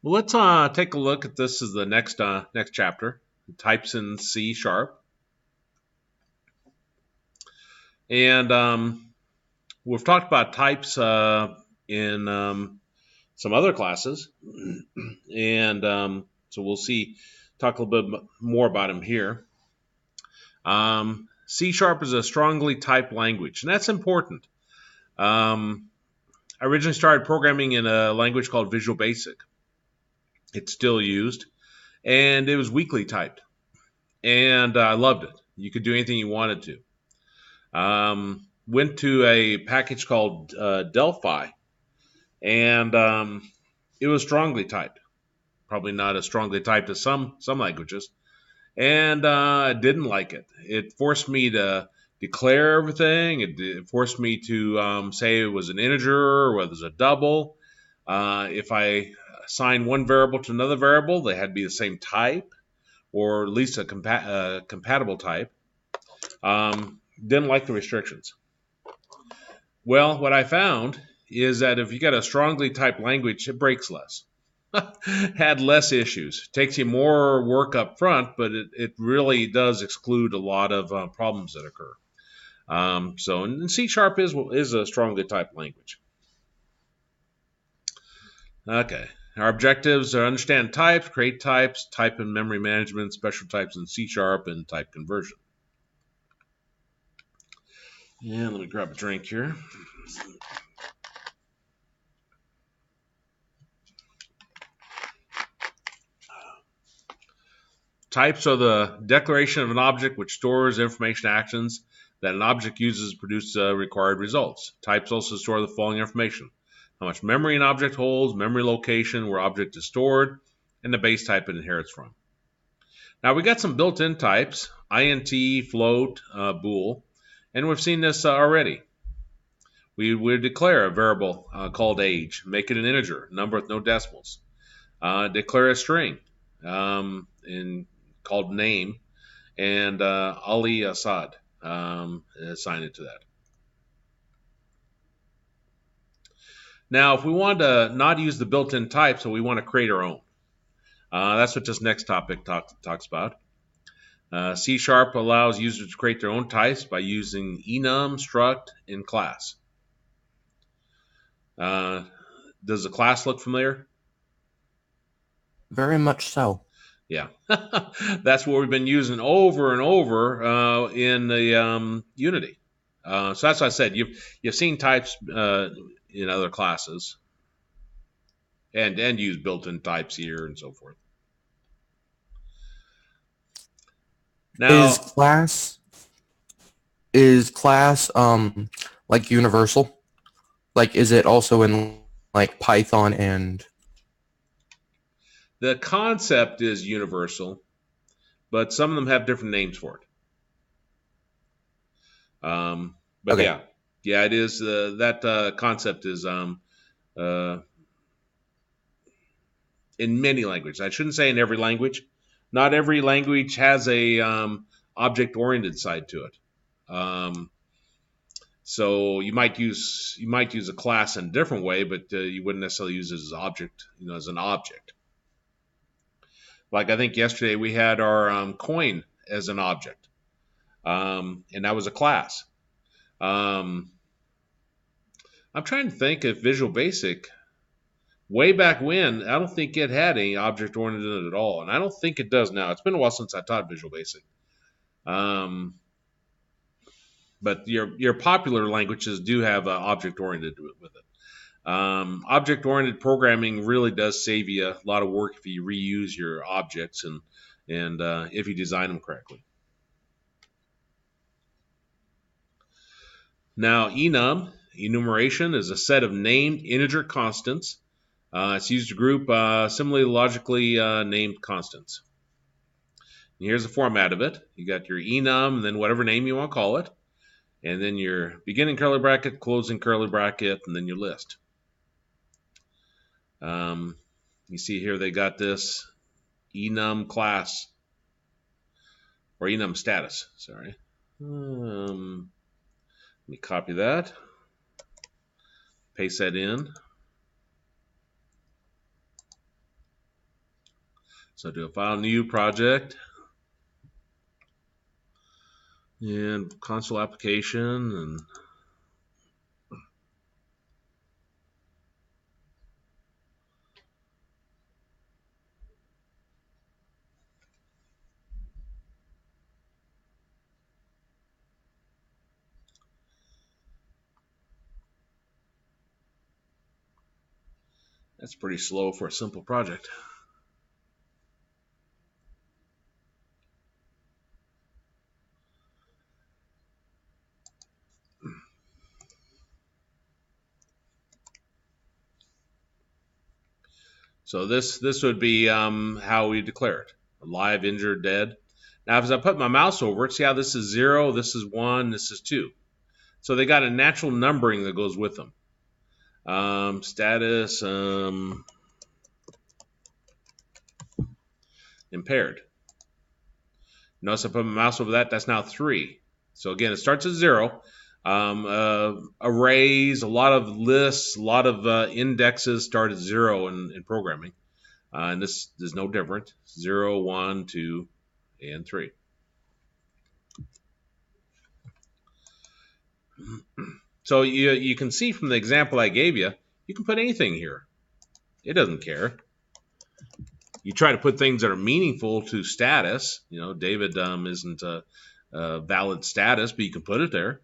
Well, let's take a look at this as the next chapter. Types in C sharp, and we've talked about types in some other classes, and so we'll talk a little bit more about them here. C sharp is a strongly typed language, and that's important. I originally started programming in a language called Visual Basic. It's still used, and it was weakly typed, and I loved it. You could do anything you wanted to. Went to a package called Delphi, and it was strongly typed. Probably not as strongly typed as some languages, and I didn't like it. It forced me to declare everything. It forced me to say it was an integer or whether it was a double. If I assign one variable to another variable, they had to be the same type or at least a compatible type. Didn't like the restrictions. Well, what I found is that if you got a strongly typed language, it breaks less. Had less issues. Takes you more work up front, but it really does exclude a lot of problems that occur. And C sharp is a strongly typed language. Okay. Our objectives are understand types, create types, type and memory management, special types in C sharp, and type conversion. And let me grab a drink here. Types are the declaration of an object which stores information actions that an object uses to produce required results. Types also store the following information: how much memory an object holds, memory location where object is stored, and the base type it inherits from. Now we got some built-in types: int, float, bool, and we've seen this already. We would declare a variable called age, make it an integer, number with no decimals. Declare a string called name, and Ali Assad, assign it to that. Now, if we want to not use the built-in type, so we want to create our own, that's what this next topic talks about. C Sharp allows users to create their own types by using enum, struct, and class. Does the class look familiar? Very much so. Yeah, that's what we've been using over and over in the Unity. So that's what I said. You've seen types in other classes, and use built-in types here and so forth. Is Now, class is class like universal? Like is it also in like Python and the concept is universal, but some of them have different names for it. But okay. yeah, it is. That concept is in many languages. I shouldn't say in every language. Not every language has a object-oriented side to it. So you might use a class in a different way, but you wouldn't necessarily use it as object, as an object. Like I think yesterday we had our coin as an object, and that was a class. I'm trying to think if Visual Basic, way back when, I don't think it had any object oriented in it at all, and I don't think it does now. It's been a while since I taught Visual Basic. But your popular languages do have object oriented with it. Object oriented programming really does save you a lot of work if you reuse your objects and if you design them correctly. Now, enum, enumeration, is a set of named integer constants. It's used to group similarly logically named constants. And here's the format of it. You got your enum, and then whatever name you want to call it, and then your beginning curly bracket, closing curly bracket, and then your list. You see here they got this enum class, or enum status, sorry. Let me copy that, paste that in. So do a file new project and console application, and that's pretty slow for a simple project. So this would be how we declare it: alive, injured, dead. Now, as I put my mouse over it, see how this is 0, this is 1, this is 2. So they got a natural numbering that goes with them. Status impaired. Notice I put my mouse over that. That's now 3. So again, it starts at 0. Arrays, a lot of lists, a lot of indexes start at 0 in programming. And this is no different. 0, 1, 2, and 3. So you can see from the example I gave you, you can put anything here. It doesn't care. You try to put things that are meaningful to status. You know, David isn't a valid status, but you can put it there.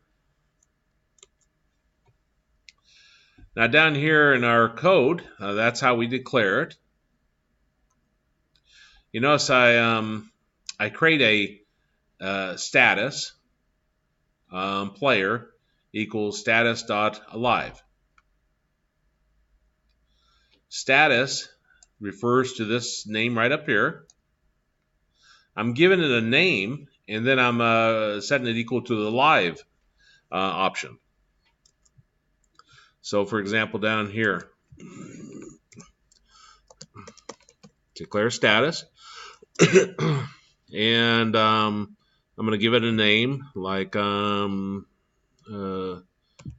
Now down here in our code, that's how we declare it. You notice I create a status player equals status.alive. Status refers to this name right up here. I'm giving it a name, and then I'm setting it equal to the live option. So, for example, down here, declare status, and I'm going to give it a name like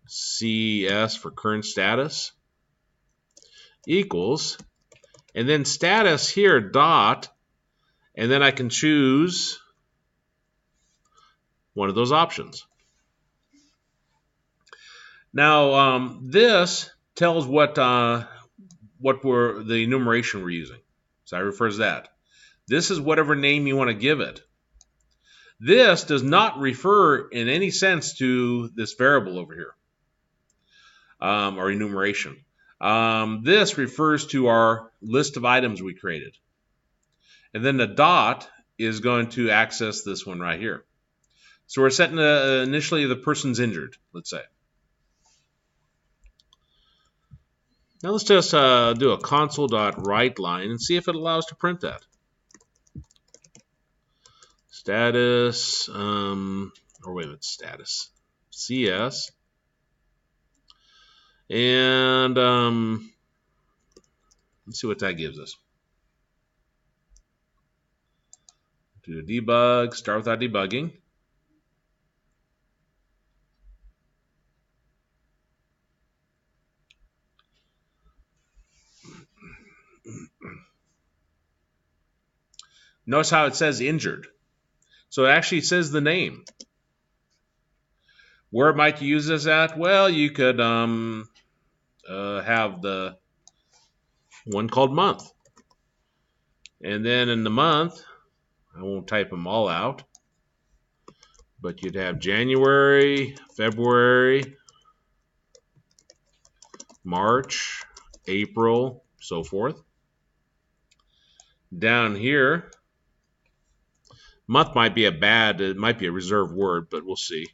CS for current status equals, and then status here dot, and then I can choose one of those options. Now this tells what the enumeration we're using. So I refers that. This is whatever name you want to give it. This does not refer in any sense to this variable over here, or enumeration. This refers to our list of items we created. And then the dot is going to access this one right here. So we're setting initially the person's injured, let's say. Now let's just do a console.writeLine and see if it allows to print that. Status, or wait a minute, status, CS. And let's see what that gives us. Do a debug, start without debugging. Notice how it says injured. So it actually says the name. Where might you use this at? Well, you could have the one called month. And then in the month, I won't type them all out, but you'd have January, February, March, April, so forth. Down here, month might be it might be a reserved word, but we'll see.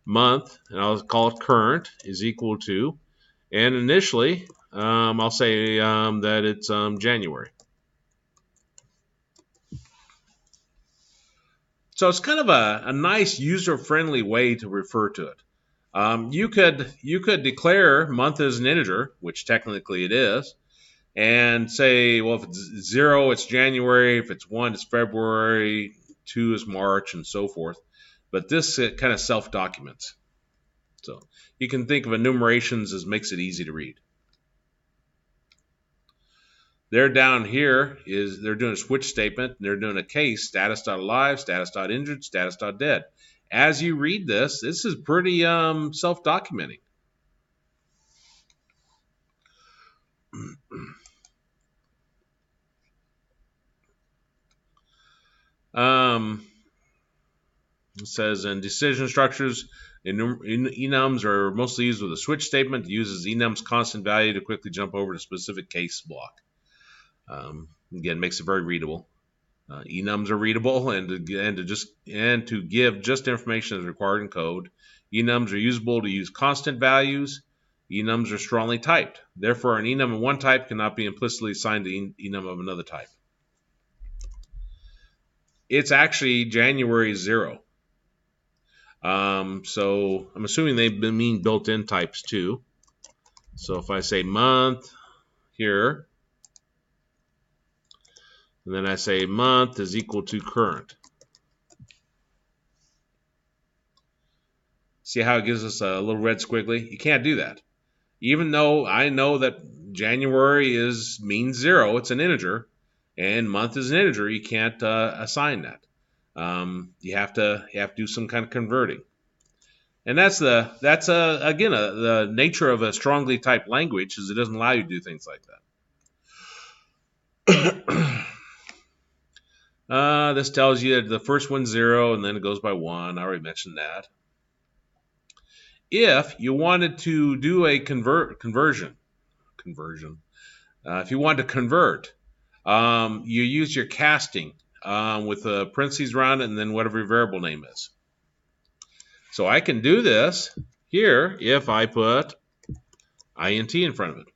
Month, and I'll call it current, is equal to, and initially, I'll say that it's January. So it's kind of a nice user-friendly way to refer to it. You could declare month as an integer, which technically it is, and say, well, if it's 0, it's January. If it's 1, it's February. 2 is March, and so forth. But this kind of self-documents. So you can think of enumerations as makes it easy to read. They're down here they're doing a switch statement. And they're doing a case, status.alive, status.injured, status.dead. As you read this is pretty self-documenting. It says in decision structures, enums are mostly used with a switch statement. It uses enum's constant value to quickly jump over to specific case block. Again, makes it very readable. Enums are readable, and to give just information as required in code. Enums are usable to use constant values. Enums are strongly typed. Therefore, an enum of one type cannot be implicitly assigned to enum of another type. It's actually January 0. So I'm assuming they mean built-in types too. So if I say month here, and then I say month is equal to current. See how it gives us a little red squiggly? You can't do that. Even though I know that January means 0, it's an integer, and month is an integer, you can't assign that. You have to do some kind of converting. And that's the nature of a strongly typed language, is it doesn't allow you to do things like that. This tells you that the first one's 0, and then it goes by 1. I already mentioned that. If you wanted to do a conversion, if you want to convert, you use your casting with parentheses around it, and then whatever your variable name is. So I can do this here if I put int in front of it.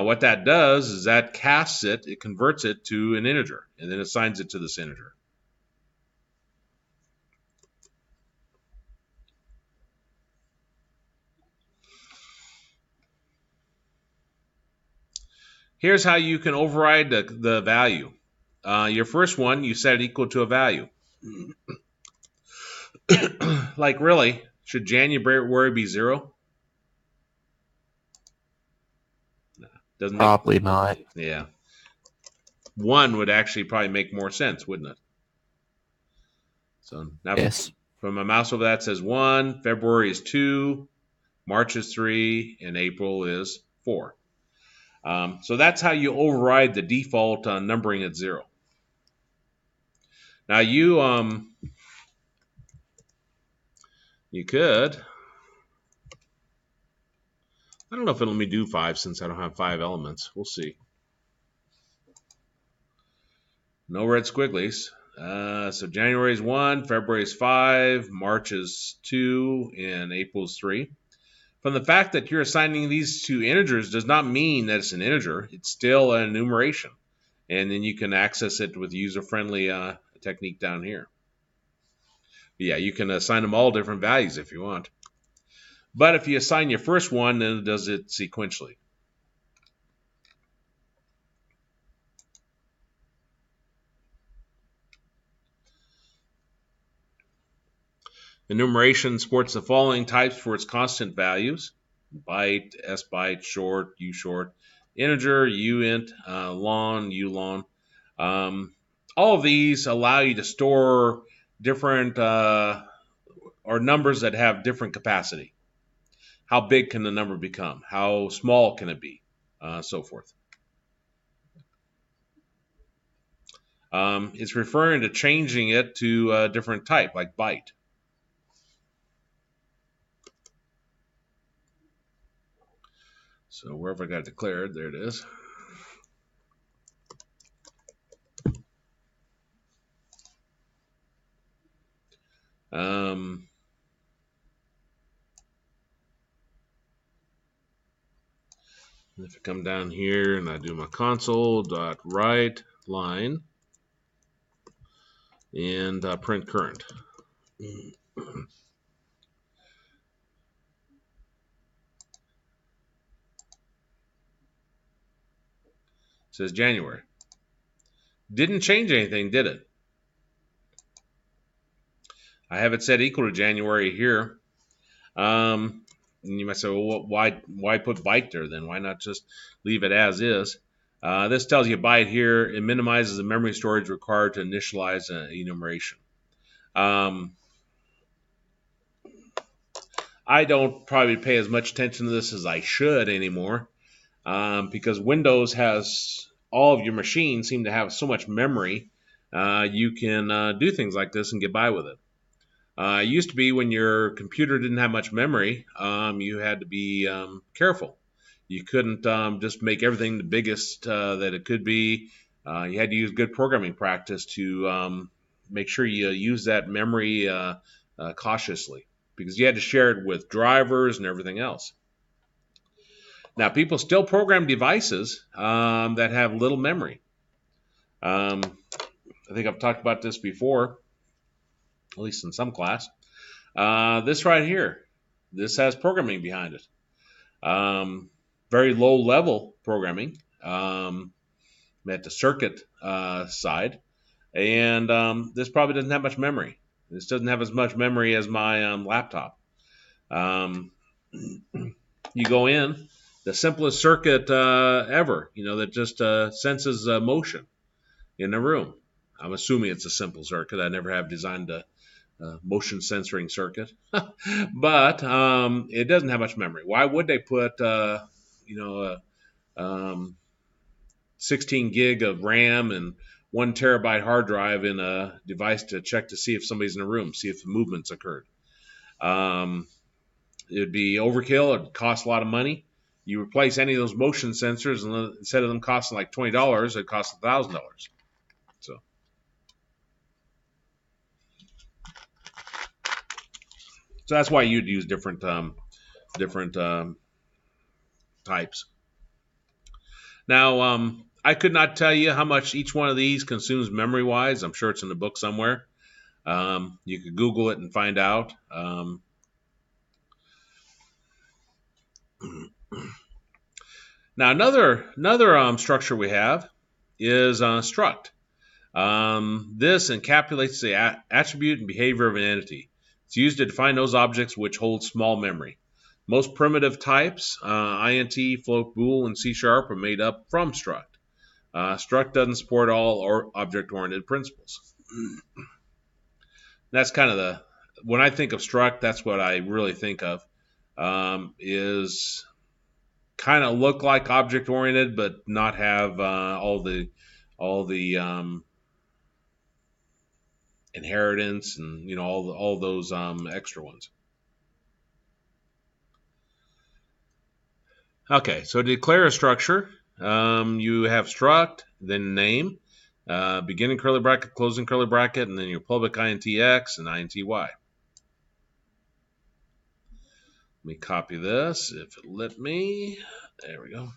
What that does is that casts it converts it to an integer, and then assigns it to this integer. Here's how you can override the value. Your first one, you set it equal to a value. Like, really, should January be 0? No, doesn't Probably not. Yeah. 1 would actually probably make more sense, wouldn't it? So now, yes. From my mouse over that says 1, February is 2, March is 3, and April is 4. So that's how you override the default numbering at 0. Now you could, I don't know if it'll let me do 5 since I don't have 5 elements. We'll see. No red squigglies. So January is 1, February is 5, March is 2, and April is 3. From the fact that you're assigning these to integers does not mean that it's an integer. It's still an enumeration. And then you can access it with user-friendly technique down here. But yeah, you can assign them all different values if you want. But if you assign your first one, then it does it sequentially. Enumeration supports the following types for its constant values: byte, sbyte, short, ushort, integer, uint, lon, ulon. All of these allow you to store different or numbers that have different capacity. How big can the number become? How small can it be? So forth. It's referring to changing it to a different type, like byte. So wherever I got it declared, there it is. If I come down here and I do my console.write line and print current. It says January. Didn't change anything, did it? I have it set equal to January here. And you might say, well, why put byte there then? Why not just leave it as is? This tells you byte here. It minimizes the memory storage required to initialize an enumeration. I don't probably pay as much attention to this as I should anymore, because Windows has all of your machines seem to have so much memory. You can do things like this and get by with it. It used to be when your computer didn't have much memory, you had to be careful. You couldn't just make everything the biggest that it could be. You had to use good programming practice to make sure you use that memory cautiously, because you had to share it with drivers and everything else. Now, people still program devices that have little memory. I think I've talked about this before, at least in some class. This right here, this has programming behind it. Very low level programming at the circuit side. And this probably doesn't have much memory. This doesn't have as much memory as my laptop. You go in, the simplest circuit ever, that just senses motion in the room. I'm assuming it's a simple circuit. I never have designed a motion censoring circuit. But it doesn't have much memory. Why would they put, 16 gig of RAM and 1 terabyte hard drive in a device to check to see if somebody's in a room, see if movements occurred? It would be overkill. It would cost a lot of money. You replace any of those motion sensors, and instead of them costing like $20, it costs $1,000. So that's why you'd use different types. Now, I could not tell you how much each one of these consumes memory-wise. I'm sure it's in the book somewhere. You could Google it and find out. Now, another structure we have is struct. This encapsulates the attribute and behavior of an entity. It's used to define those objects which hold small memory. Most primitive types, int, float, bool, and C# are made up from struct. Struct doesn't support all or object-oriented principles. That's kind of when I think of struct, that's what I really think of, is kind of look like object-oriented, but not have all the inheritance and all those extra ones. Okay, so to declare a structure, you have struct, then name, beginning curly bracket, closing curly bracket, and then your public intx and inty. Let me copy this, if it let me. There we go.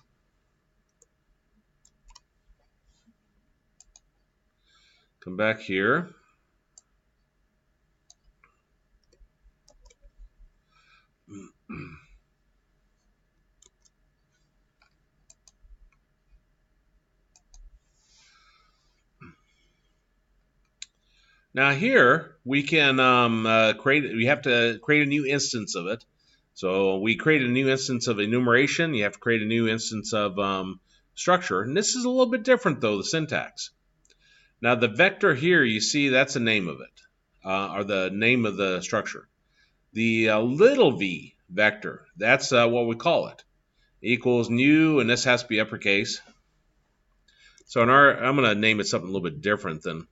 Come back here. Now here we can we have to create a new instance of it. So we create a new instance of enumeration. You have to create a new instance of structure. And this is a little bit different though, the syntax. Now the vector here, you see that's the name of it, or the name of the structure. The little v vector, that's what we call it. Equals new, and this has to be uppercase. So I'm going to name it something a little bit different than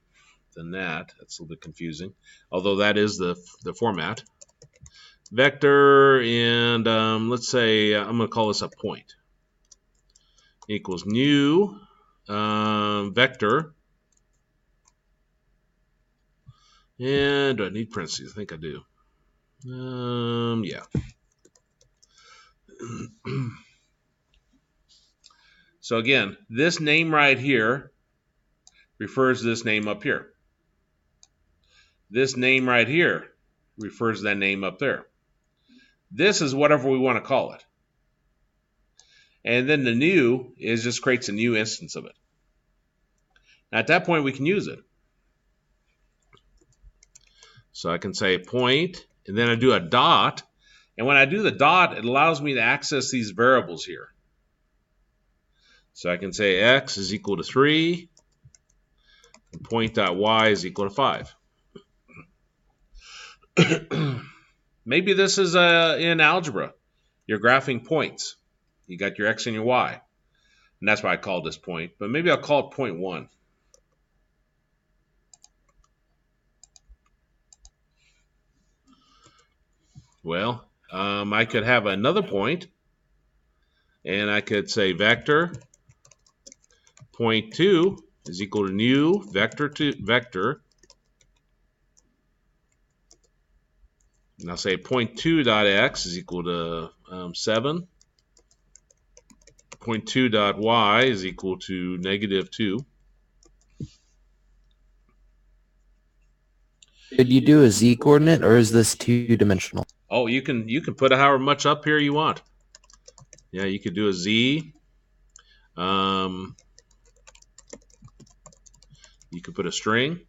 that. That's a little bit confusing, although that is the format. Vector, and let's say I'm going to call this a point. Equals new vector. And do I need parentheses? I think I do. Yeah. So again, this name right here refers to this name up here. This name right here refers to that name up there. This is whatever we want to call it. And then the new just creates a new instance of it. Now at that point, we can use it. So I can say point, and then I do a dot. And when I do the dot, it allows me to access these variables here. So I can say x is equal to 3, and point.y is equal to 5. Maybe this is in algebra. You're graphing points. You got your x and your y. And that's why I called this point. But maybe I'll call it point 1. Well, I could have another point, and I could say vector point 2 is equal to new vector to vector. And I'll say point 2 dot x is equal to 7. Point 2 dot y is equal to negative 2. Did you do a z coordinate, or is this two-dimensional? Oh, you can put however much up here you want. Yeah, you could do a z. You could put a string.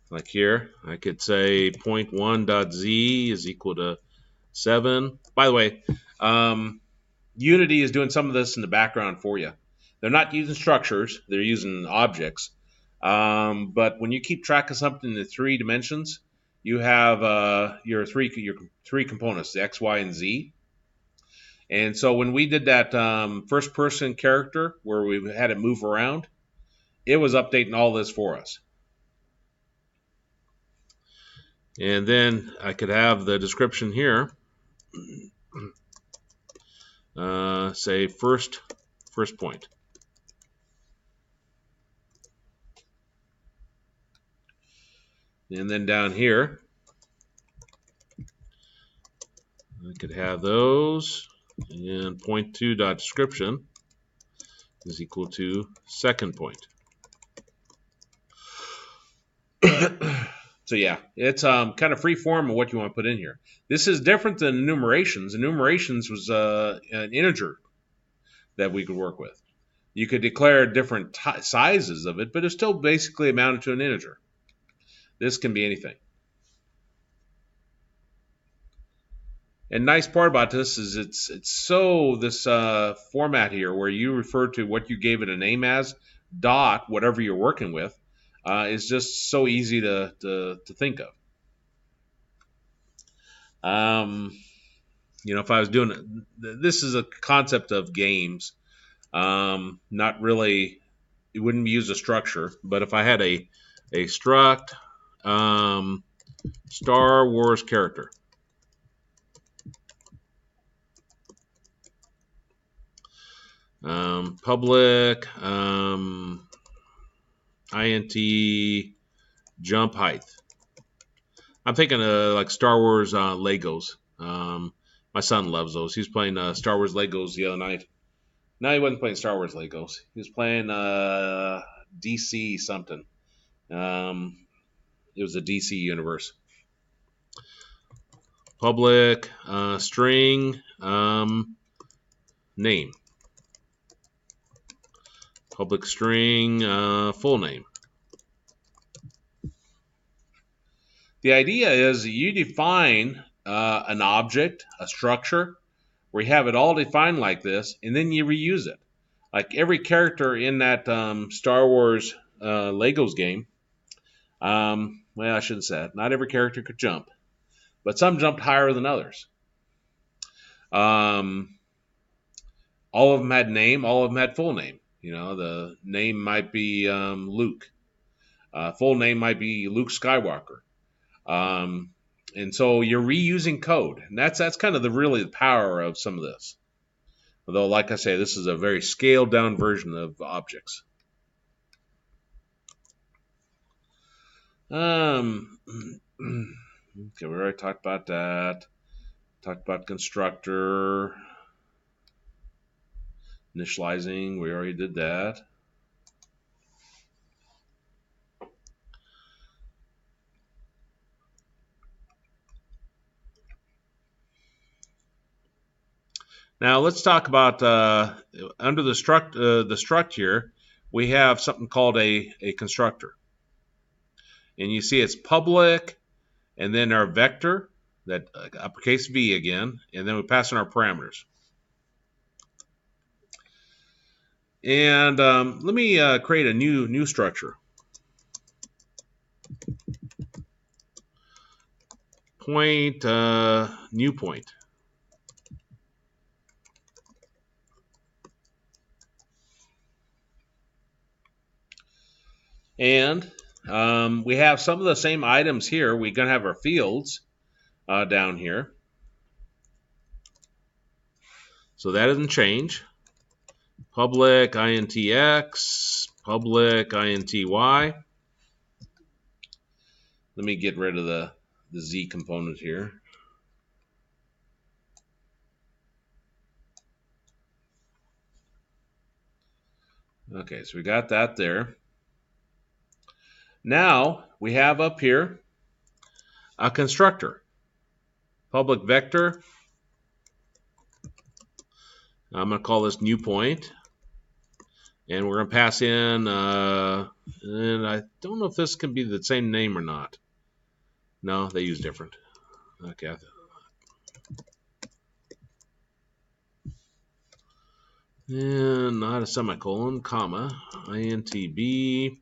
Like here, I could say point 1 dot z is equal to 7. By the way, Unity is doing some of this in the background for you. They're not using structures; they're using objects. But when you keep track of something in 3 dimensions, you have your three components: the x, y, and z. And so when we did that first-person character where we had it move around, it was updating all this for us. And then I could have the description here. Say first point. And then down here, I could have those, and point 2 dot description is equal to second point. So yeah, it's kind of free form of what you want to put in here. This is different than enumerations. Enumerations was an integer that we could work with. You could declare different sizes of it, but it still basically amounted to an integer. This can be anything. And nice part about this is it's so this format here where you refer to what you gave it a name as, dot, whatever you're working with, is just so easy to think of. If I was doing this is a concept of games, not really, it wouldn't use a structure, but if I had a struct Star Wars character, public int jump height. I'm thinking like Star Wars Legos. My son loves those. He was playing Star Wars Legos the other night. No, he wasn't playing Star Wars Legos. He was playing DC something. It was a DC universe. Public string name. Public string full name. The idea is that you define an object, a structure, where you have it all defined like this, and then you reuse it. Like every character in that Star Wars Legos game, well, I shouldn't say that. Not every character could jump, but some jumped higher than others. All of them had name, all of them had full name. The name might be Luke. Full name might be Luke Skywalker. And so you're reusing code, and that's kind of the power of some of this. Although, like I say, this is a very scaled down version of objects. Okay, we already talked about that. Talked about constructor. Initializing, we already did that. Now let's talk about under the struct here, we have something called a constructor. And you see it's public, and then our vector, that uppercase V again, and then we pass in our parameters. And let me create a new structure. Point, new point. And we have some of the same items here. We're going to have our fields down here. So that doesn't change. Public intx, public inty. Let me get rid of the z component here. Okay, so we got that there. Now we have up here a constructor. Public vector. I'm going to call this new point. And we're going to pass in, and I don't know if this can be the same name or not. No, they use different. Okay. And not a semicolon, comma, intb.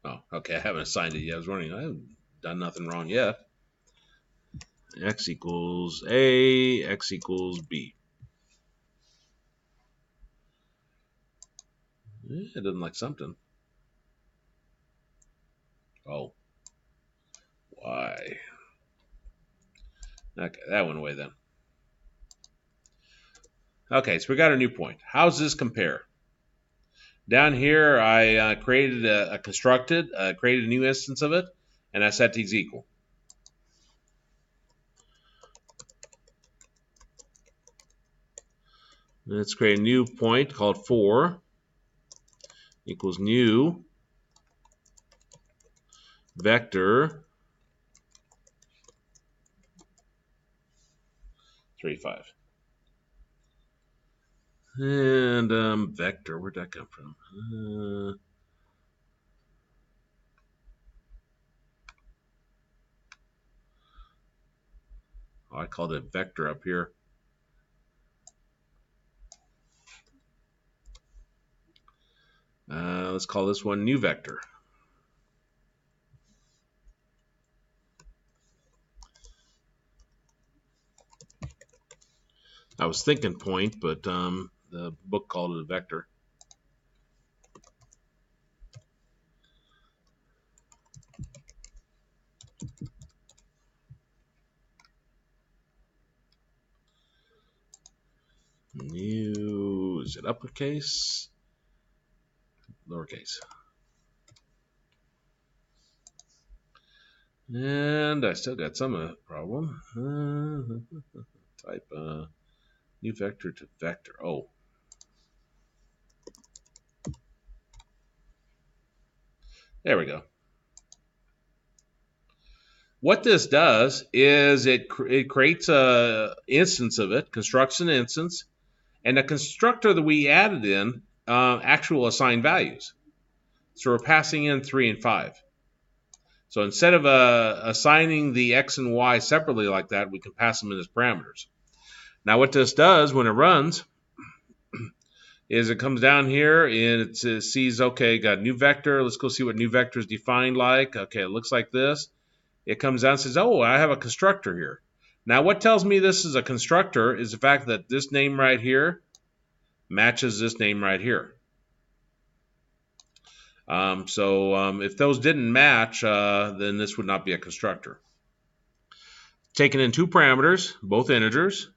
Oh, okay, I haven't assigned it yet. I was wondering, I haven't done nothing wrong yet. X equals A, X equals B. It doesn't like something. Oh. Why? Okay, that went away then. Okay, so we got a new point. How does this compare? Down here, I created created a new instance of it, and I set these equal. Let's create a new point called 4 equals new vector 3, 5. And vector, where'd that come from? I called it vector up here. Let's call this one new vector. I was thinking point, but the book called it a vector. New, is it uppercase? Lowercase. And I still got some problem. Type new vector to vector. Oh. There we go. What this does is it creates a instance of it, constructs an instance, and the constructor that we added in actual assigned values. So we're passing in 3 and 5. So instead of assigning the x and y separately like that, we can pass them in as parameters. Now what this does when it runs is it comes down here and it sees, okay, got a new vector. Let's go see what new vector is defined like. Okay, it looks like this. It comes down and says, oh, I have a constructor here. Now what tells me this is a constructor is the fact that this name right here matches this name right here. So if those didn't match, then this would not be a constructor. Taking in 2 parameters, both integers,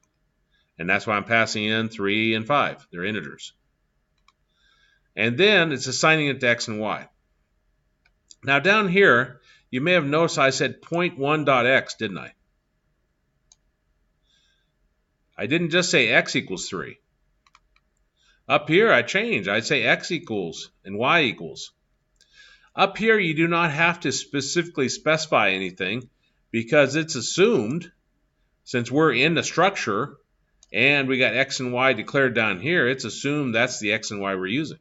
and that's why I'm passing in 3 and 5. They're integers. And then it's assigning it to x and y. Now down here, you may have noticed I said point1.x, didn't I? I didn't just say x equals 3. Up here, I changed. I say x equals and y equals. Up here, you do not have to specifically specify anything because it's assumed, since we're in the structure and we got x and y declared down here, it's assumed that's the x and y we're using.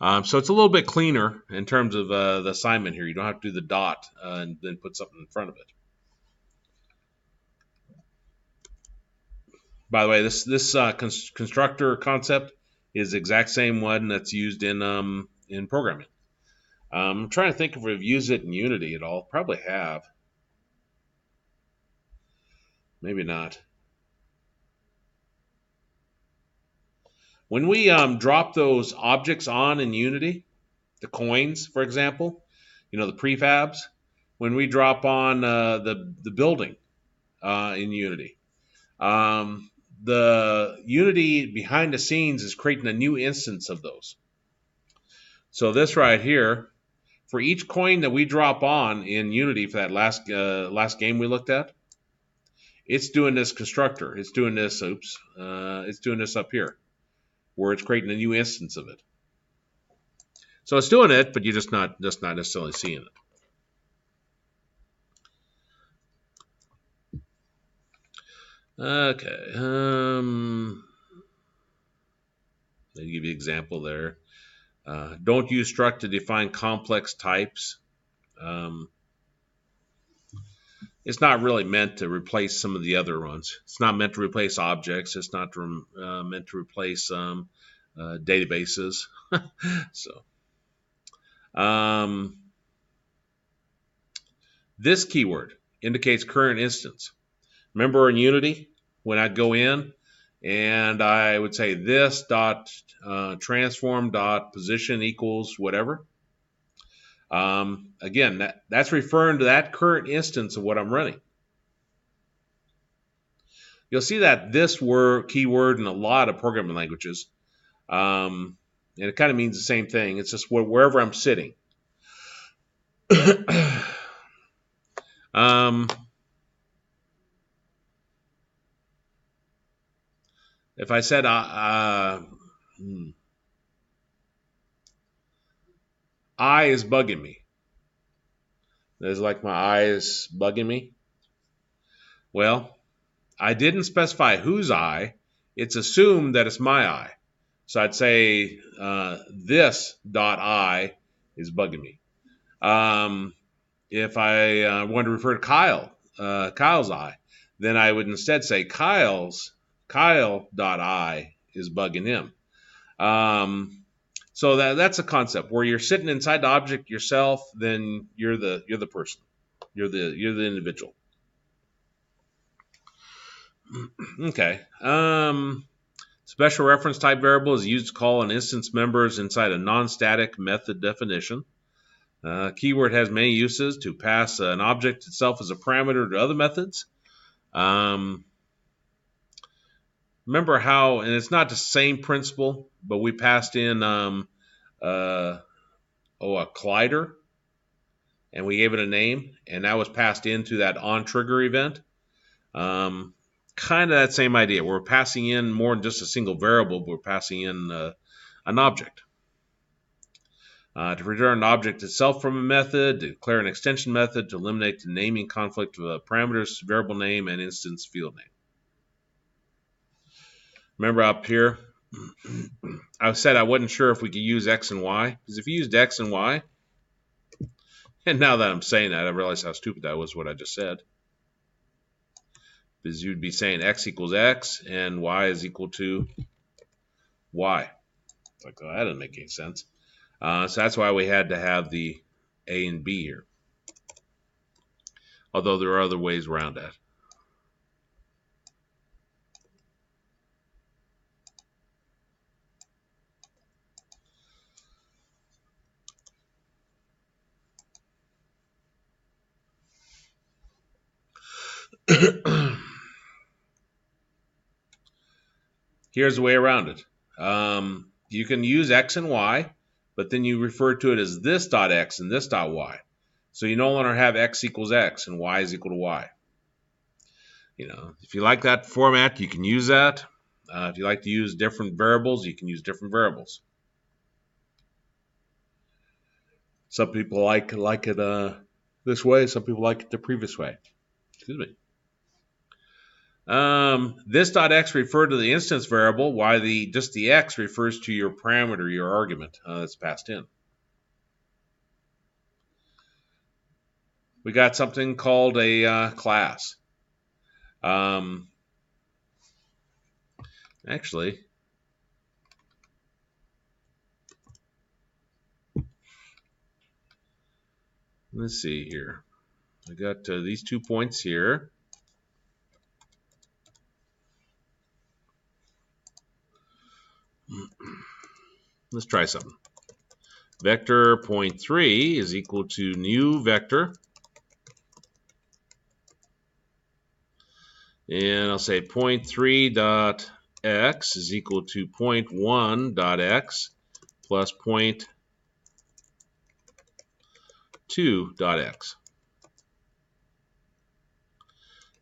So it's a little bit cleaner in terms of the assignment here. You don't have to do the dot and then put something in front of it. By the way, this constructor concept is the exact same one that's used in programming. I'm trying to think if we've used it in Unity at all. Probably have. Maybe not. When we drop those objects on in Unity, the coins, for example, the prefabs, when we drop on the building in Unity, the Unity behind the scenes is creating a new instance of those. So this right here, for each coin that we drop on in Unity for that last game we looked at, it's doing this constructor. It's doing this. It's doing this up here, where it's creating a new instance of it. So it's doing it, but you're just not necessarily seeing it. Okay. Let me give you an example there. Don't use struct to define complex types. It's not really meant to replace some of the other ones. It's not meant to replace objects. It's not meant to replace databases. So, this keyword indicates current instance. Remember in Unity when I'd go in and I would say this dot transform dot position equals whatever. Again, that's referring to that current instance of what I'm running. You'll see that this keyword in a lot of programming languages, and it kind of means the same thing. It's just wherever I'm sitting. If I said eye is bugging me. There's like my eye is bugging me. Well, I didn't specify whose eye. It's assumed that it's my eye. So I'd say this dot eye is bugging me. If I wanted to refer to Kyle's eye, then I would instead say Kyle dot eye is bugging him. So that's a concept where you're sitting inside the object yourself. Then you're the person, you're the individual. Okay. Special reference type variable is used to call an instance members inside a non-static method definition. Keyword has many uses to pass an object itself as a parameter to other methods. Remember how, and it's not the same principle, but we passed in a collider, and we gave it a name, and that was passed into that on-trigger event. Kind of that same idea. We're passing in more than just a single variable, but we're passing in an object. To return an object itself from a method, to declare an extension method, to eliminate the naming conflict of a parameters, variable name, and instance field name. Remember up here, I said I wasn't sure if we could use X and Y, because if you used X and Y, and now that I'm saying that, I realize how stupid that was what I just said. Because you'd be saying X equals X and Y is equal to Y. It's like, oh, that doesn't make any sense. So that's why we had to have the A and B here. Although there are other ways around that. Here's the way around it. You can use X and Y, but then you refer to it as this dot X and this dot Y. So you no longer have X equals X and Y is equal to Y. If you like that format, you can use that. If you like to use different variables, you can use different variables. Some people like it this way. Some people like it the previous way. Excuse me. This .x referred to the instance variable, while just the x refers to your parameter, your argument that's passed in. We got something called a class. Actually, let's see here. I got these 2 points here. Let's try something. Vector point 3 is equal to new vector. And I'll say point 3 dot x is equal to point 1 dot x plus point 2 dot x.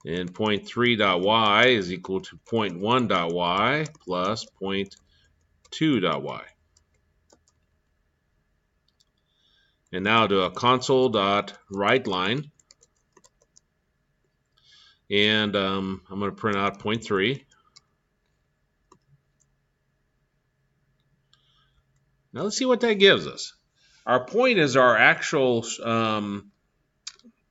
And point 3 dot y is equal to point 1 dot y plus point 2 dot y. And now do a console dot write line. And I'm going to print out point 3. Now let's see what that gives us. Our point is our actual,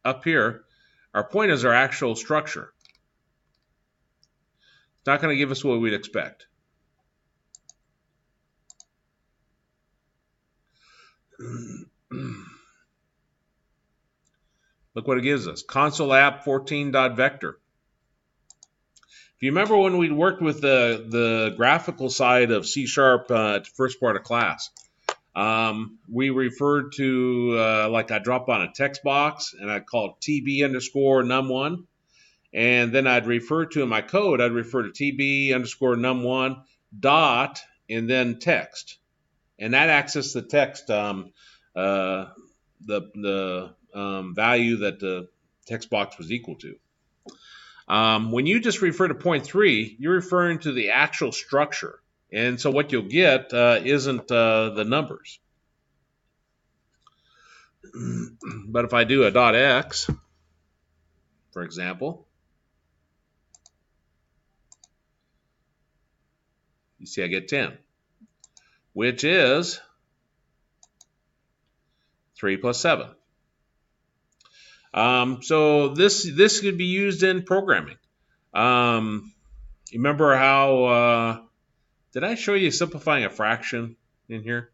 up here, our point is our actual structure. It's not going to give us what we'd expect. Look what it gives us. Console app 14.vector. If you remember when we worked with the graphical side of C# first part of class, we referred to, like I drop on a text box and I'd call it TB underscore num1. And then I'd refer to in my code, I'd refer to TB underscore num1 dot and then text. And that accessed the text, the value that the text box was equal to. When you just refer to point 3, you're referring to the actual structure. And so what you'll get isn't the numbers. But if I do a dot x, for example, you see I get 10, which is 3 plus 7. So this could be used in programming. Remember how, did I show you simplifying a fraction in here?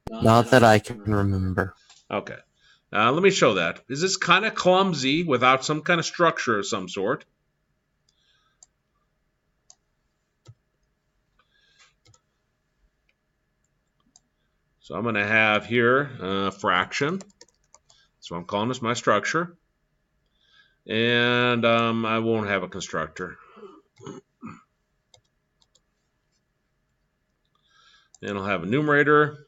Not that I can remember. Okay. Let me show that. Is this kind of clumsy without some kind of structure of some sort? So I'm going to have here a fraction. So I'm calling this my structure. And I won't have a constructor. And I'll have a numerator.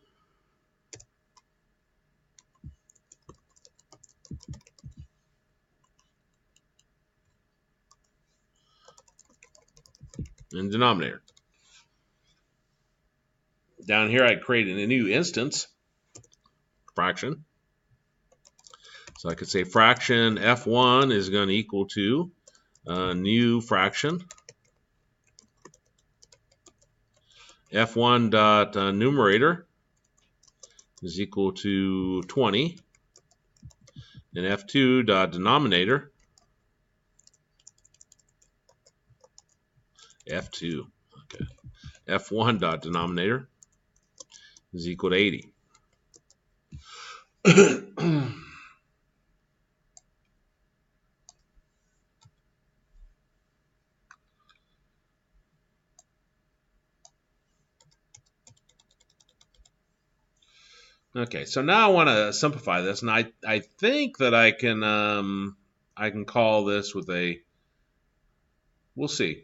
And denominator. Down here, I created a new instance, fraction. So I could say fraction f1 is going to equal to new fraction. f1 dot numerator is equal to 20. And f2 dot denominator, f2, okay. f1 dot denominator is equal to 80. Okay, so now I want to simplify this, and I think that I can call this with a, we'll see.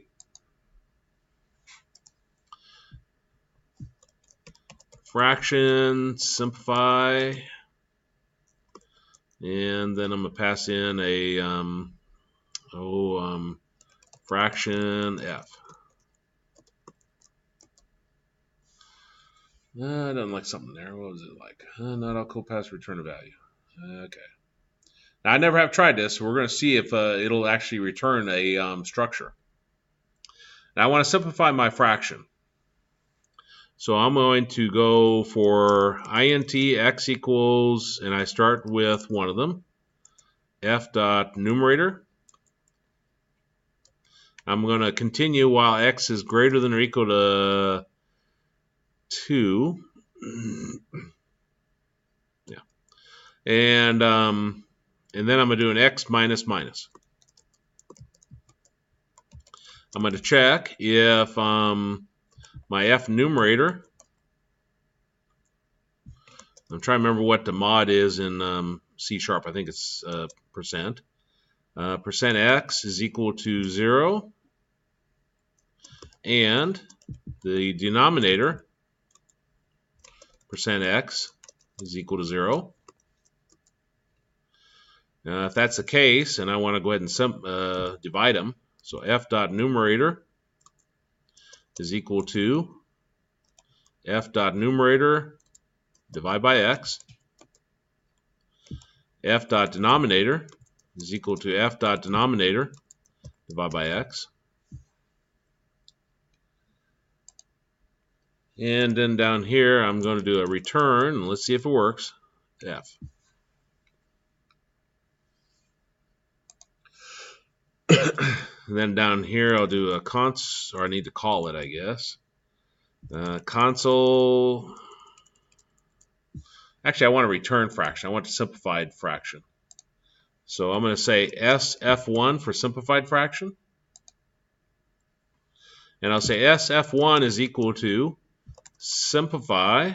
Fraction, simplify, and then I'm going to pass in a fraction f. I don't like something there. What was it like? Not all code paths return a value. Okay. Now, I never have tried this, so we're going to see if it'll actually return a structure. Now, I want to simplify my fraction. So I'm going to go for int x equals, and I start with one of them, f dot numerator. I'm going to continue while x is greater than or equal to 2. Yeah. And then I'm going to do an x minus minus. I'm going to check if my f numerator, I'm trying to remember what the mod is in C#. I think it's percent. Percent x is equal to 0. And the denominator, percent x, is equal to 0. If that's the case, and I want to go ahead and divide them, so f dot numerator is equal to f dot numerator divide by x. F dot denominator is equal to f dot denominator divide by x. And then down here, I'm going to do a return, and let's see if it works. F. And then down here, I'll do a or I need to call it, I guess. Console. Actually, I want a return fraction. I want a simplified fraction. So I'm going to say SF1 for simplified fraction. And I'll say SF1 is equal to simplify.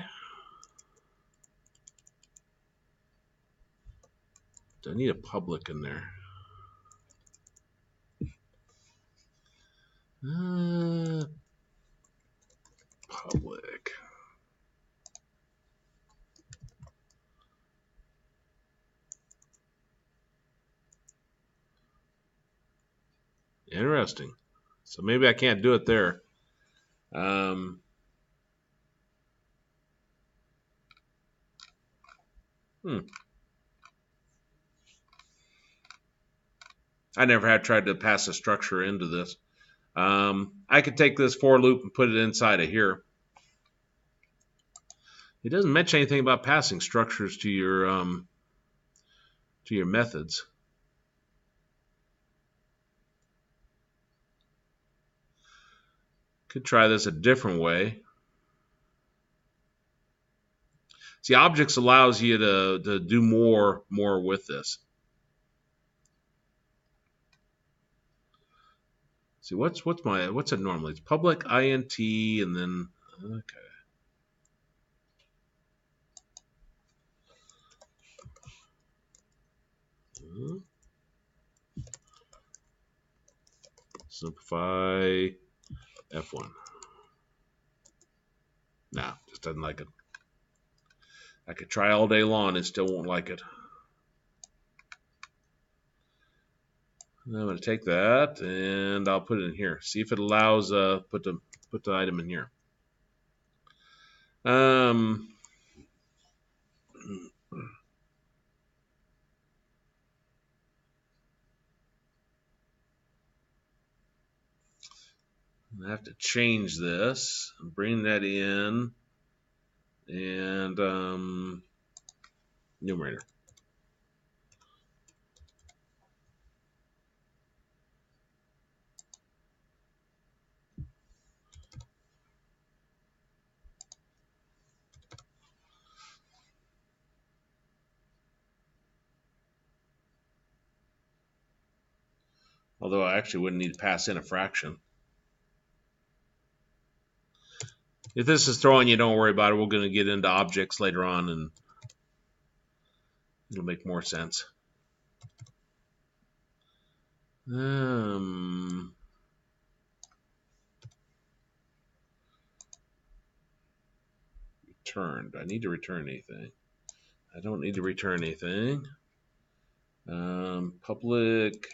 Do I need a public in there? Public. Interesting. So maybe I can't do it there. I never had tried to pass a structure into this. I could take this for loop and put it inside of here. It doesn't mention anything about passing structures to your methods. Could try this a different way. See, objects allows you to do more with this. See, what's it normally? It's public int and then okay. Simplify F1. Nah, just doesn't like it. I could try all day long and still won't like it. I'm going to take that and I'll put it in here. See if it allows put the item in here. I have to change this and bring that in and numerator. Although I actually wouldn't need to pass in a fraction. If this is throwing you, don't worry about it. We're going to get into objects later on and it'll make more sense. Return. Do I need to return anything? I don't need to return anything. Public.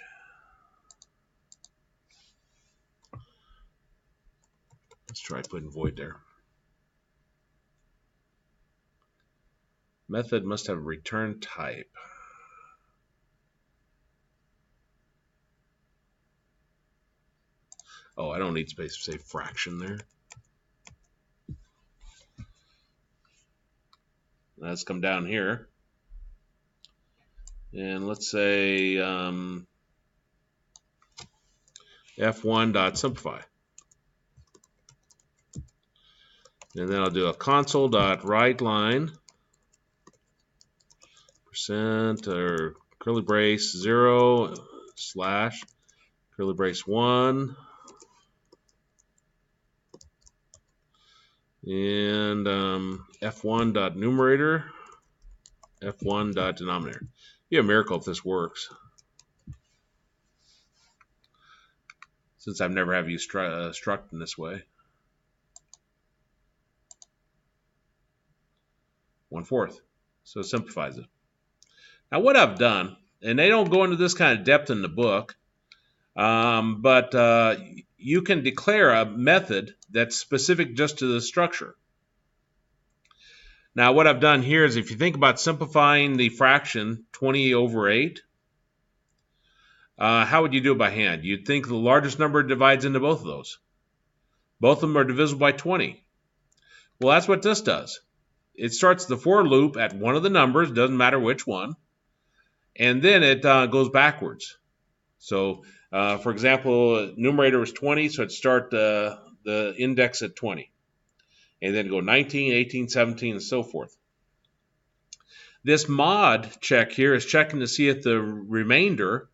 Let's try putting void there. Method must have a return type. Oh, I don't need space to say fraction there. Let's come down here. And let's say F1 dot simplify. And then I'll do a console dot write line percent or curly brace 0 slash curly brace 1 and F1 dot numerator, F1 dot denominator. Be a miracle if this works, since I've never have used struct in this way. 1/4. So it simplifies it. Now what I've done, and they don't go into this kind of depth in the book, but you can declare a method that's specific just to the structure. Now what I've done here is, if you think about simplifying the fraction 20/8, how would you do it by hand? You'd think the largest number divides into both of those. Both of them are divisible by 20. Well, that's what this does. It starts the for loop at one of the numbers, doesn't matter which one, and then it goes backwards. So, for example, numerator was 20, so it'd start the index at 20, and then go 19, 18, 17, and so forth. This mod check here is checking to see if the remainder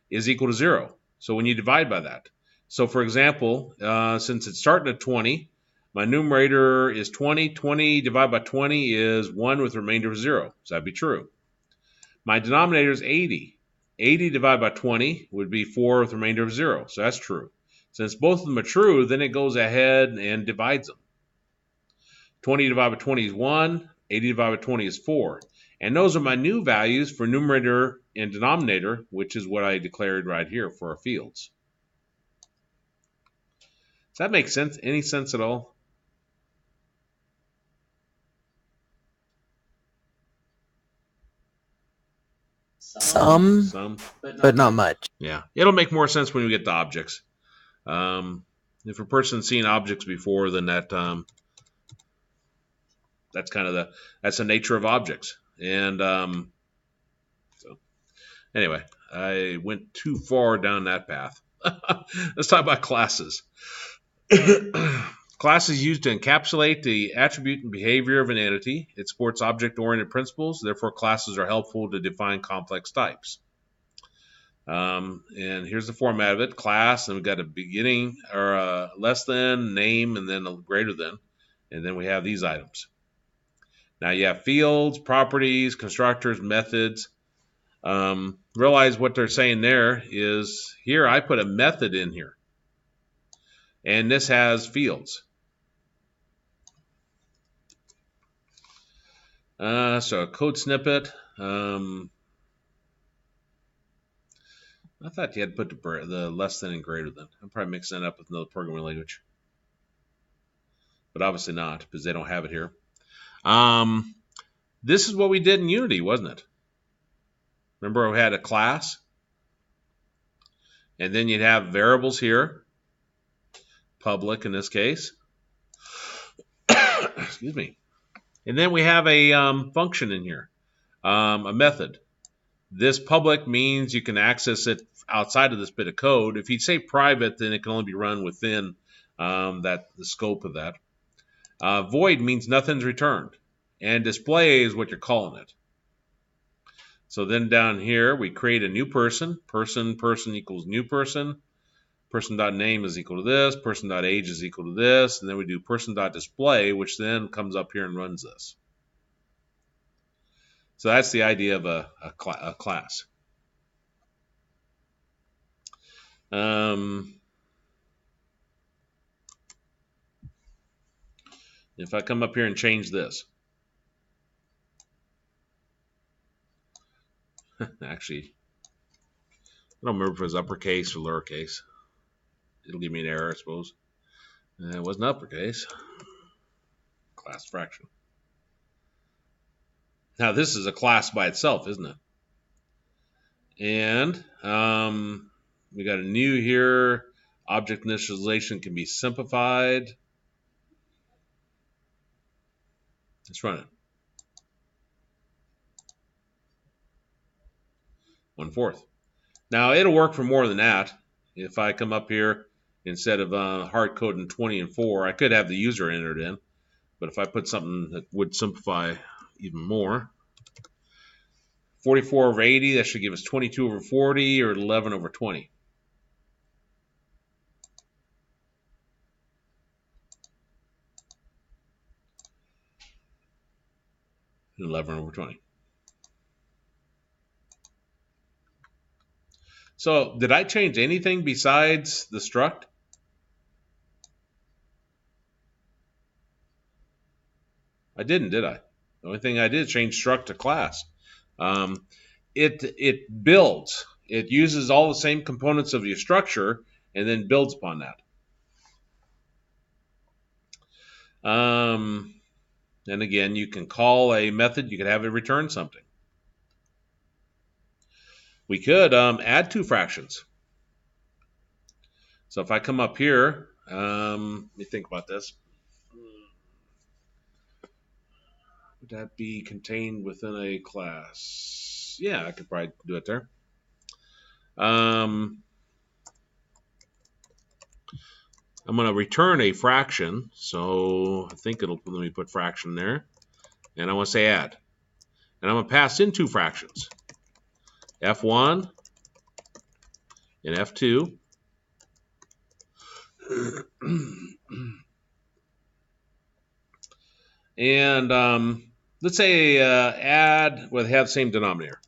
is equal to 0. So when you divide by that. So, for example, since it's starting at 20, my numerator is 20. 20 divided by 20 is 1 with a remainder of 0. So that'd be true. My denominator is 80. 80 divided by 20 would be 4 with a remainder of 0. So that's true. Since both of them are true, then it goes ahead and divides them. 20 divided by 20 is 1. 80 divided by 20 is 4. And those are my new values for numerator and denominator, which is what I declared right here for our fields. Does that make sense? Any sense at all? Some, but not much. Yeah, it'll make more sense when we get to objects. If a person's seen objects before, then that's kind of that's the nature of objects. And so anyway, I went too far down that path. Let's talk about classes. Classes used to encapsulate the attribute and behavior of an entity. It supports object-oriented principles. Therefore, classes are helpful to define complex types. And here's the format of it. Class, and we've got a beginning or a less than, name, and then a greater than. And then we have these items. Now you have fields, properties, constructors, methods. Realize what they're saying there is, here I put a method in here. And this has fields. So a code snippet. I thought you had to put the less than and greater than. I'm probably mixing that up with another programming language. But obviously not, because they don't have it here. This is what we did in Unity, wasn't it? Remember we had a class? And then you'd have variables here. Public in this case. Excuse me. And then we have a function in here, a method. This public means you can access it outside of this bit of code. If you say private, then it can only be run within the scope of that. Void means nothing's returned. And display is what you're calling it. So then down here, we create a new person. Person equals new person. Person.name is equal to this. Person.age is equal to this. And then we do person.display, which then comes up here and runs this. So that's the idea of a class. If I come up here and change this. Actually, I don't remember if it was uppercase or lowercase. It'll give me an error, I suppose. It wasn't uppercase. Class fraction. Now this is a class by itself, isn't it? And we got a new here Object initialization can be simplified. Let's run it. 1/4. Now it'll work for more than that. If I come up here, instead of hard coding 20 and 4, I could have the user enter it in. But if I put something that would simplify even more, 44/80, that should give us 22/40 or 11/20. 11/20. So did I change anything besides the struct? I didn't, did I? The only thing I did is change struct to class. It builds. It uses all the same components of your structure and then builds upon that. And again, you can call a method. You could have it return something. We could add 2 fractions. So if I come up here, let me think about this. Would that be contained within a class? Yeah, I could probably do it there. I'm going to return a fraction. So I think let me put fraction there. And I want to say add. And I'm going to pass in 2 fractions. F1 and F2. And let's say add where they have the same denominator.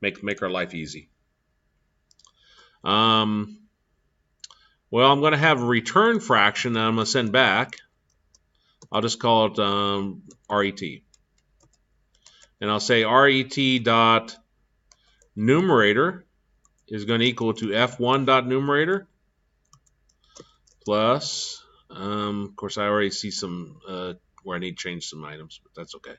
Make our life easy. Well, I'm going to have a return fraction that I'm going to send back. I'll just call it RET. And I'll say RET dot numerator is going to equal to F1 dot numerator plus, of course, I already see some where I need to change some items, but that's okay.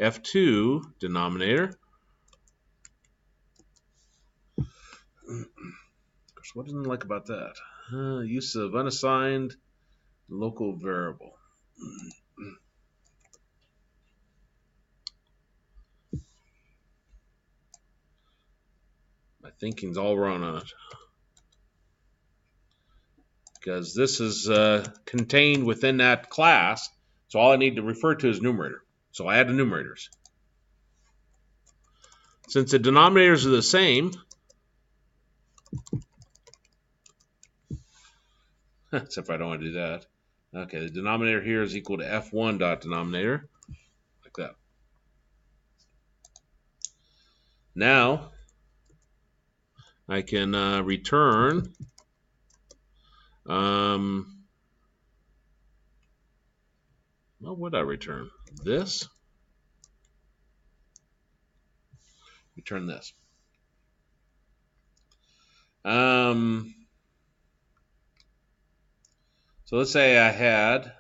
F2 denominator. Of course, what doesn't like about that? Use of unassigned local variable. My thinking's all wrong on it. Because this is contained within that class, so all I need to refer to is numerator. So I add the numerators. Since the denominators are the same, except for I don't want to do that. Okay, the denominator here is equal to F1 dot denominator, like that. Now, I can return what would I return? This? Return this. So let's say I had,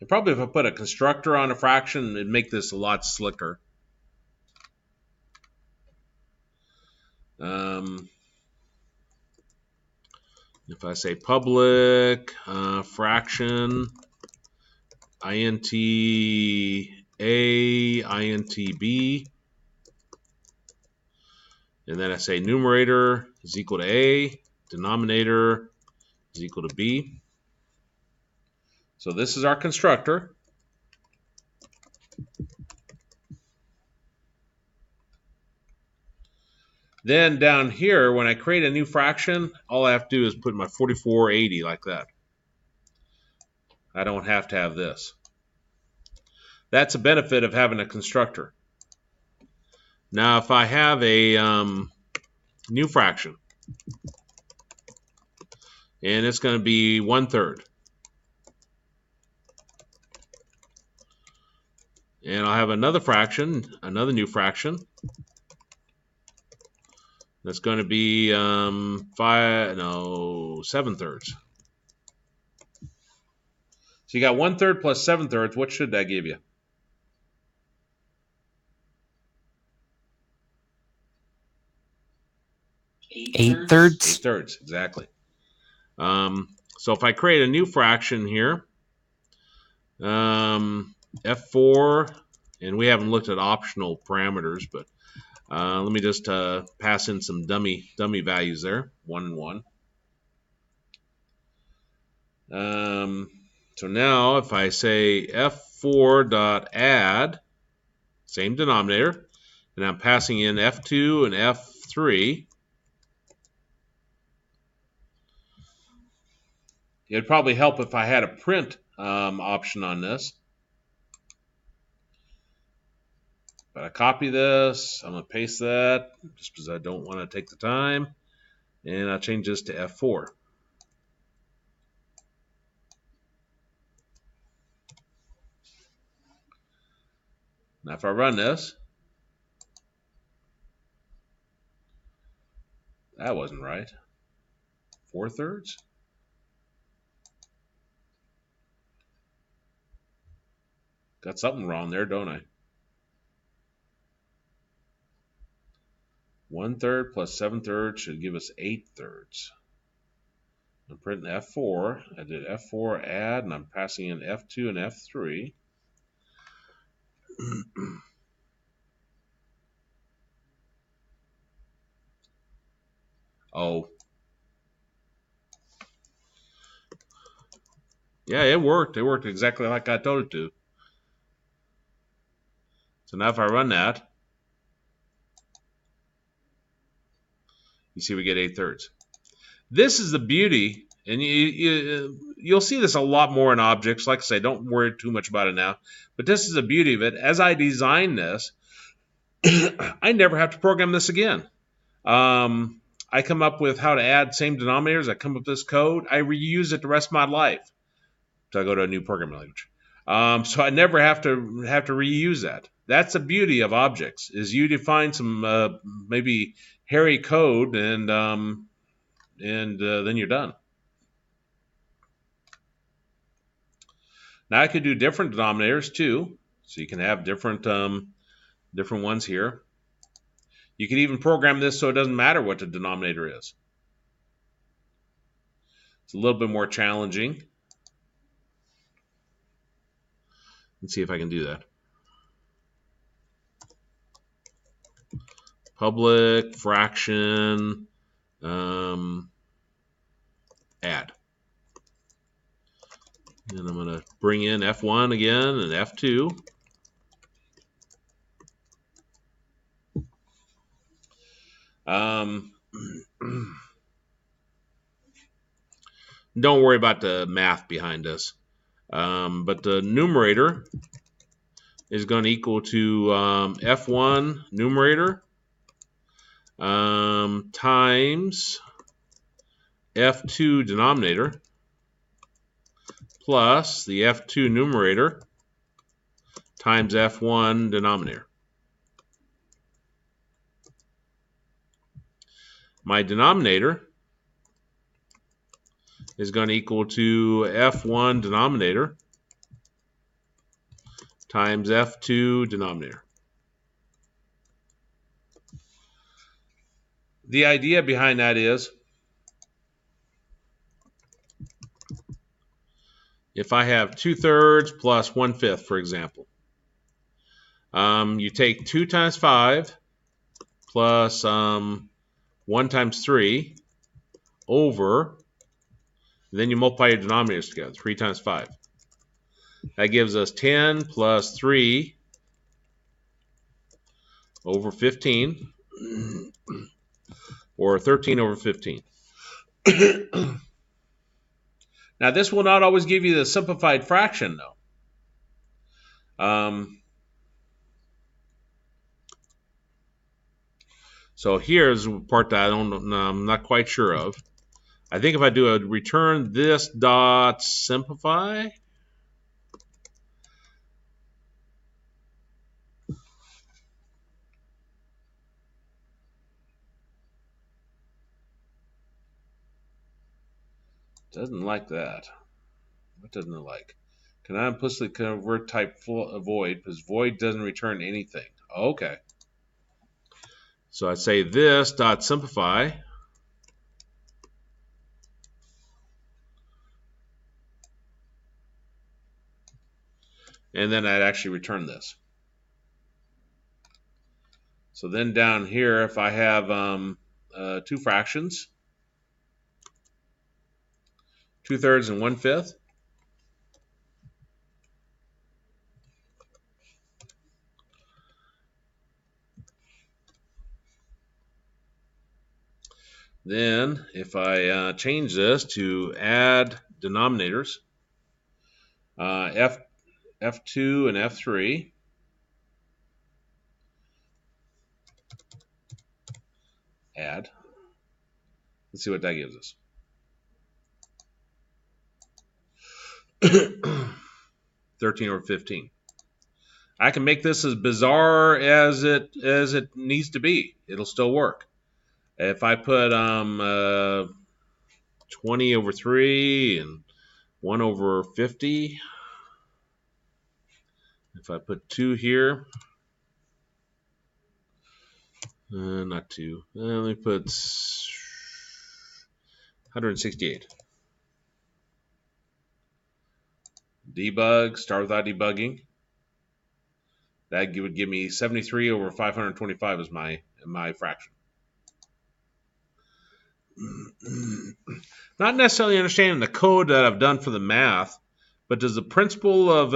and probably if I put a constructor on a fraction, it'd make this a lot slicker. If I say public fraction int a int b, and then I say numerator is equal to a, denominator is equal to b. So this is our constructor. Then down here, when I create a new fraction, all I have to do is put my 44/80 like that. I don't have to have this. That's a benefit of having a constructor. Now, if I have a new fraction, and it's going to be 1/3, and I'll have another fraction, another new fraction. That's going to be 7/3. So you got 1/3 plus 7/3. What should that give you? 8/3. 8/3, exactly. So if I create a new fraction here, F4, and we haven't looked at optional parameters, but let me just pass in some dummy values there, 1 and 1. So now if I say F4.add, same denominator, and I'm passing in F2 and F3, it'd probably help if I had a print option on this. But I copy this, I'm going to paste that just because I don't want to take the time, and I'll change this to F4. Now if I run this, that wasn't right. 4/3? Got something wrong there, don't I? 1/3 plus 7/3 should give us 8/3. I'm printing F4. I did F4 add, and I'm passing in F2 and F3. Oh. Yeah, it worked. It worked exactly like I told it to. So now if I run that, you see we get 8/3. This is the beauty, and you'll see this a lot more in objects. Like I say, don't worry too much about it now. But this is the beauty of it. As I design this, I never have to program this again. I come up with how to add same denominators. I come up with this code. I reuse it the rest of my life. So I go to a new programming language. So I never have to reuse that. That's the beauty of objects, is you define some maybe hairy code, and then you're done. Now I could do different denominators too, so you can have different ones here. You can even program this so it doesn't matter what the denominator is. It's a little bit more challenging. Let's see if I can do that. Public fraction add. And I'm going to bring in F1 again and F2. Don't worry about the math behind this. But the numerator is going to equal to F1 numerator times F2 denominator plus the F2 numerator times F1 denominator. My denominator is going to equal to F1 denominator times F2 denominator. The idea behind that is, if I have 2/3 plus 1/5, for example, you take 2 times 5 plus 1 times 3 over, then you multiply your denominators together, 3 times 5. That gives us 10 plus 3 over 15, or 13 over 15. Now, this will not always give you the simplified fraction, though. So here's the part that I'm not quite sure of. I think if I do a return this dot simplify, doesn't like that. What doesn't it like? Cannot implicitly convert type void because void doesn't return anything. Okay. So I say this dot simplify. And then I'd actually return this. So then down here, if I have two fractions, 2/3 and 1/5, then if I change this to add denominators, F2 and F3, add. Let's see what that gives us. 13 over 15. I can make this as bizarre as it needs to be. It'll still work. If I put 20 over 3 and 1 over 50, if I put 2 here, not 2, let me put 168. Debug, start without debugging. That would give me 73 over 525 as my fraction. Not necessarily understanding the code that I've done for the math, but does the principle of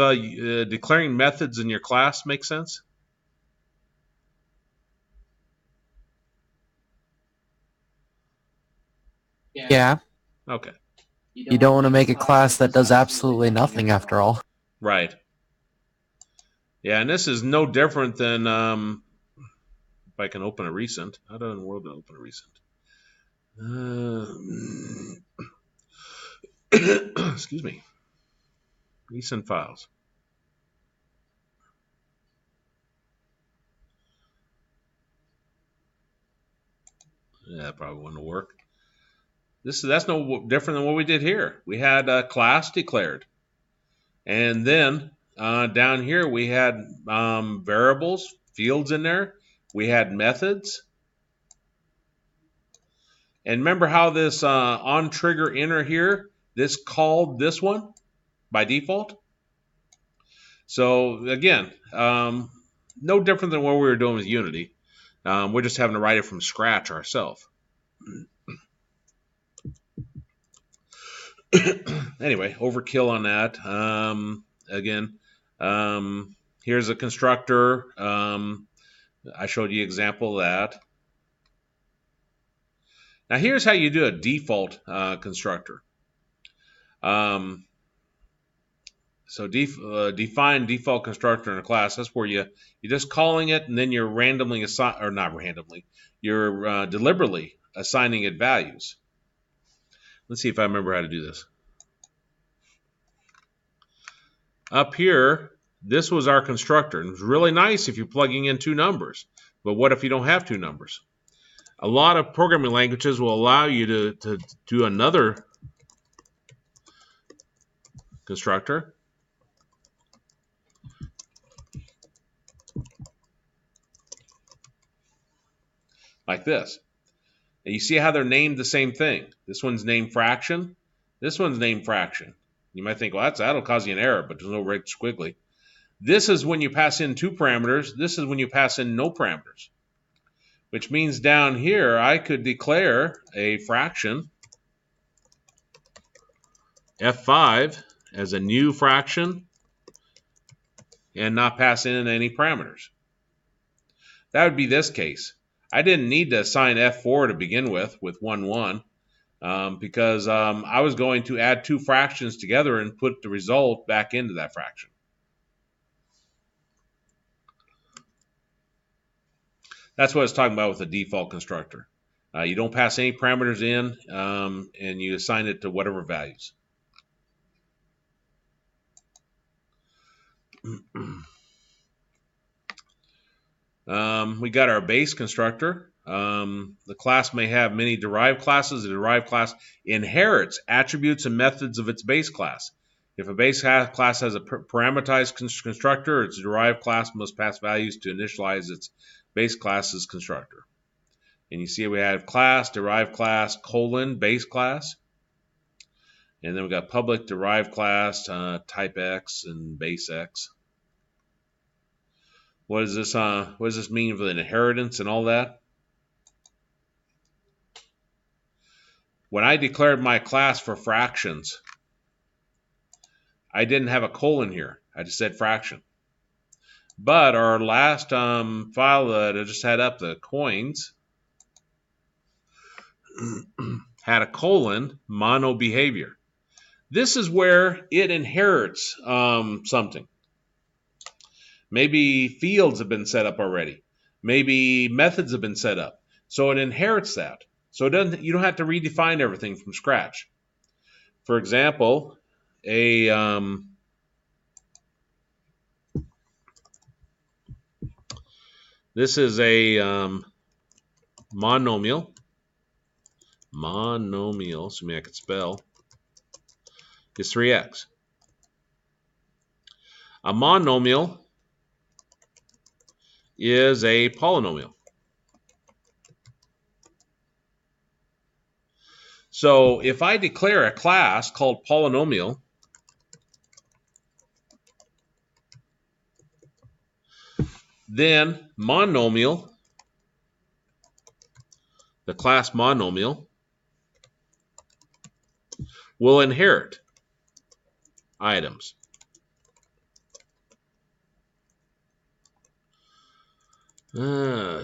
declaring methods in your class make sense? Yeah. Okay. You don't want to make a class that does absolutely nothing after all. Right. Yeah, and this is no different than if I can open a recent. How do I in the world open a recent? Excuse me. Recent files. Yeah, that probably wouldn't work. That's no different than what we did here. We had a class declared. And then down here we had variables, fields in there. We had methods. And remember how this on trigger inner here, this called this one by default? So again, no different than what we were doing with Unity. We're just having to write it from scratch ourselves. Anyway, overkill on that. Again, here's a constructor. I showed you an example of that. Now here's how you do a default constructor. So define default constructor in a class. That's where you're just calling it, and then you're randomly or not randomly. You're deliberately assigning it values. Let's see if I remember how to do this. Up here, this was our constructor. And it's really nice if you're plugging in two numbers. But what if you don't have two numbers? A lot of programming languages will allow you to do another constructor. Like this. And you see how they're named the same thing. This one's named fraction. This one's named fraction. You might think, well, that'll cause you an error, but there's no red squiggly. This is when you pass in two parameters. This is when you pass in no parameters. Which means down here, I could declare a fraction, F5, as a new fraction, and not pass in any parameters. That would be this case. I didn't need to assign F4 to begin with 1, 1, because I was going to add two fractions together and put the result back into that fraction. That's what I was talking about with the default constructor. You don't pass any parameters in, and you assign it to whatever values. We got our base constructor. The class may have many derived classes. The derived class inherits attributes and methods of its base class. If a base class has a parameterized constructor, its derived class must pass values to initialize its base class's constructor. And you see we have class, derived class, colon, base class. And then we got public derived class, type X, and base X. What does this mean for the inheritance and all that? When I declared my class for fractions, I didn't have a colon here. I just said fraction. But our last file that I just had up, the coins, had a colon, mono behavior. This is where it inherits something. Maybe fields have been set up already. Maybe methods have been set up. So it inherits that. So you don't have to redefine everything from scratch. For example, this is a monomial. Monomial, assuming I could spell, is 3x. A monomial is a polynomial. So if I declare a class called polynomial, then monomial, the class monomial, will inherit items.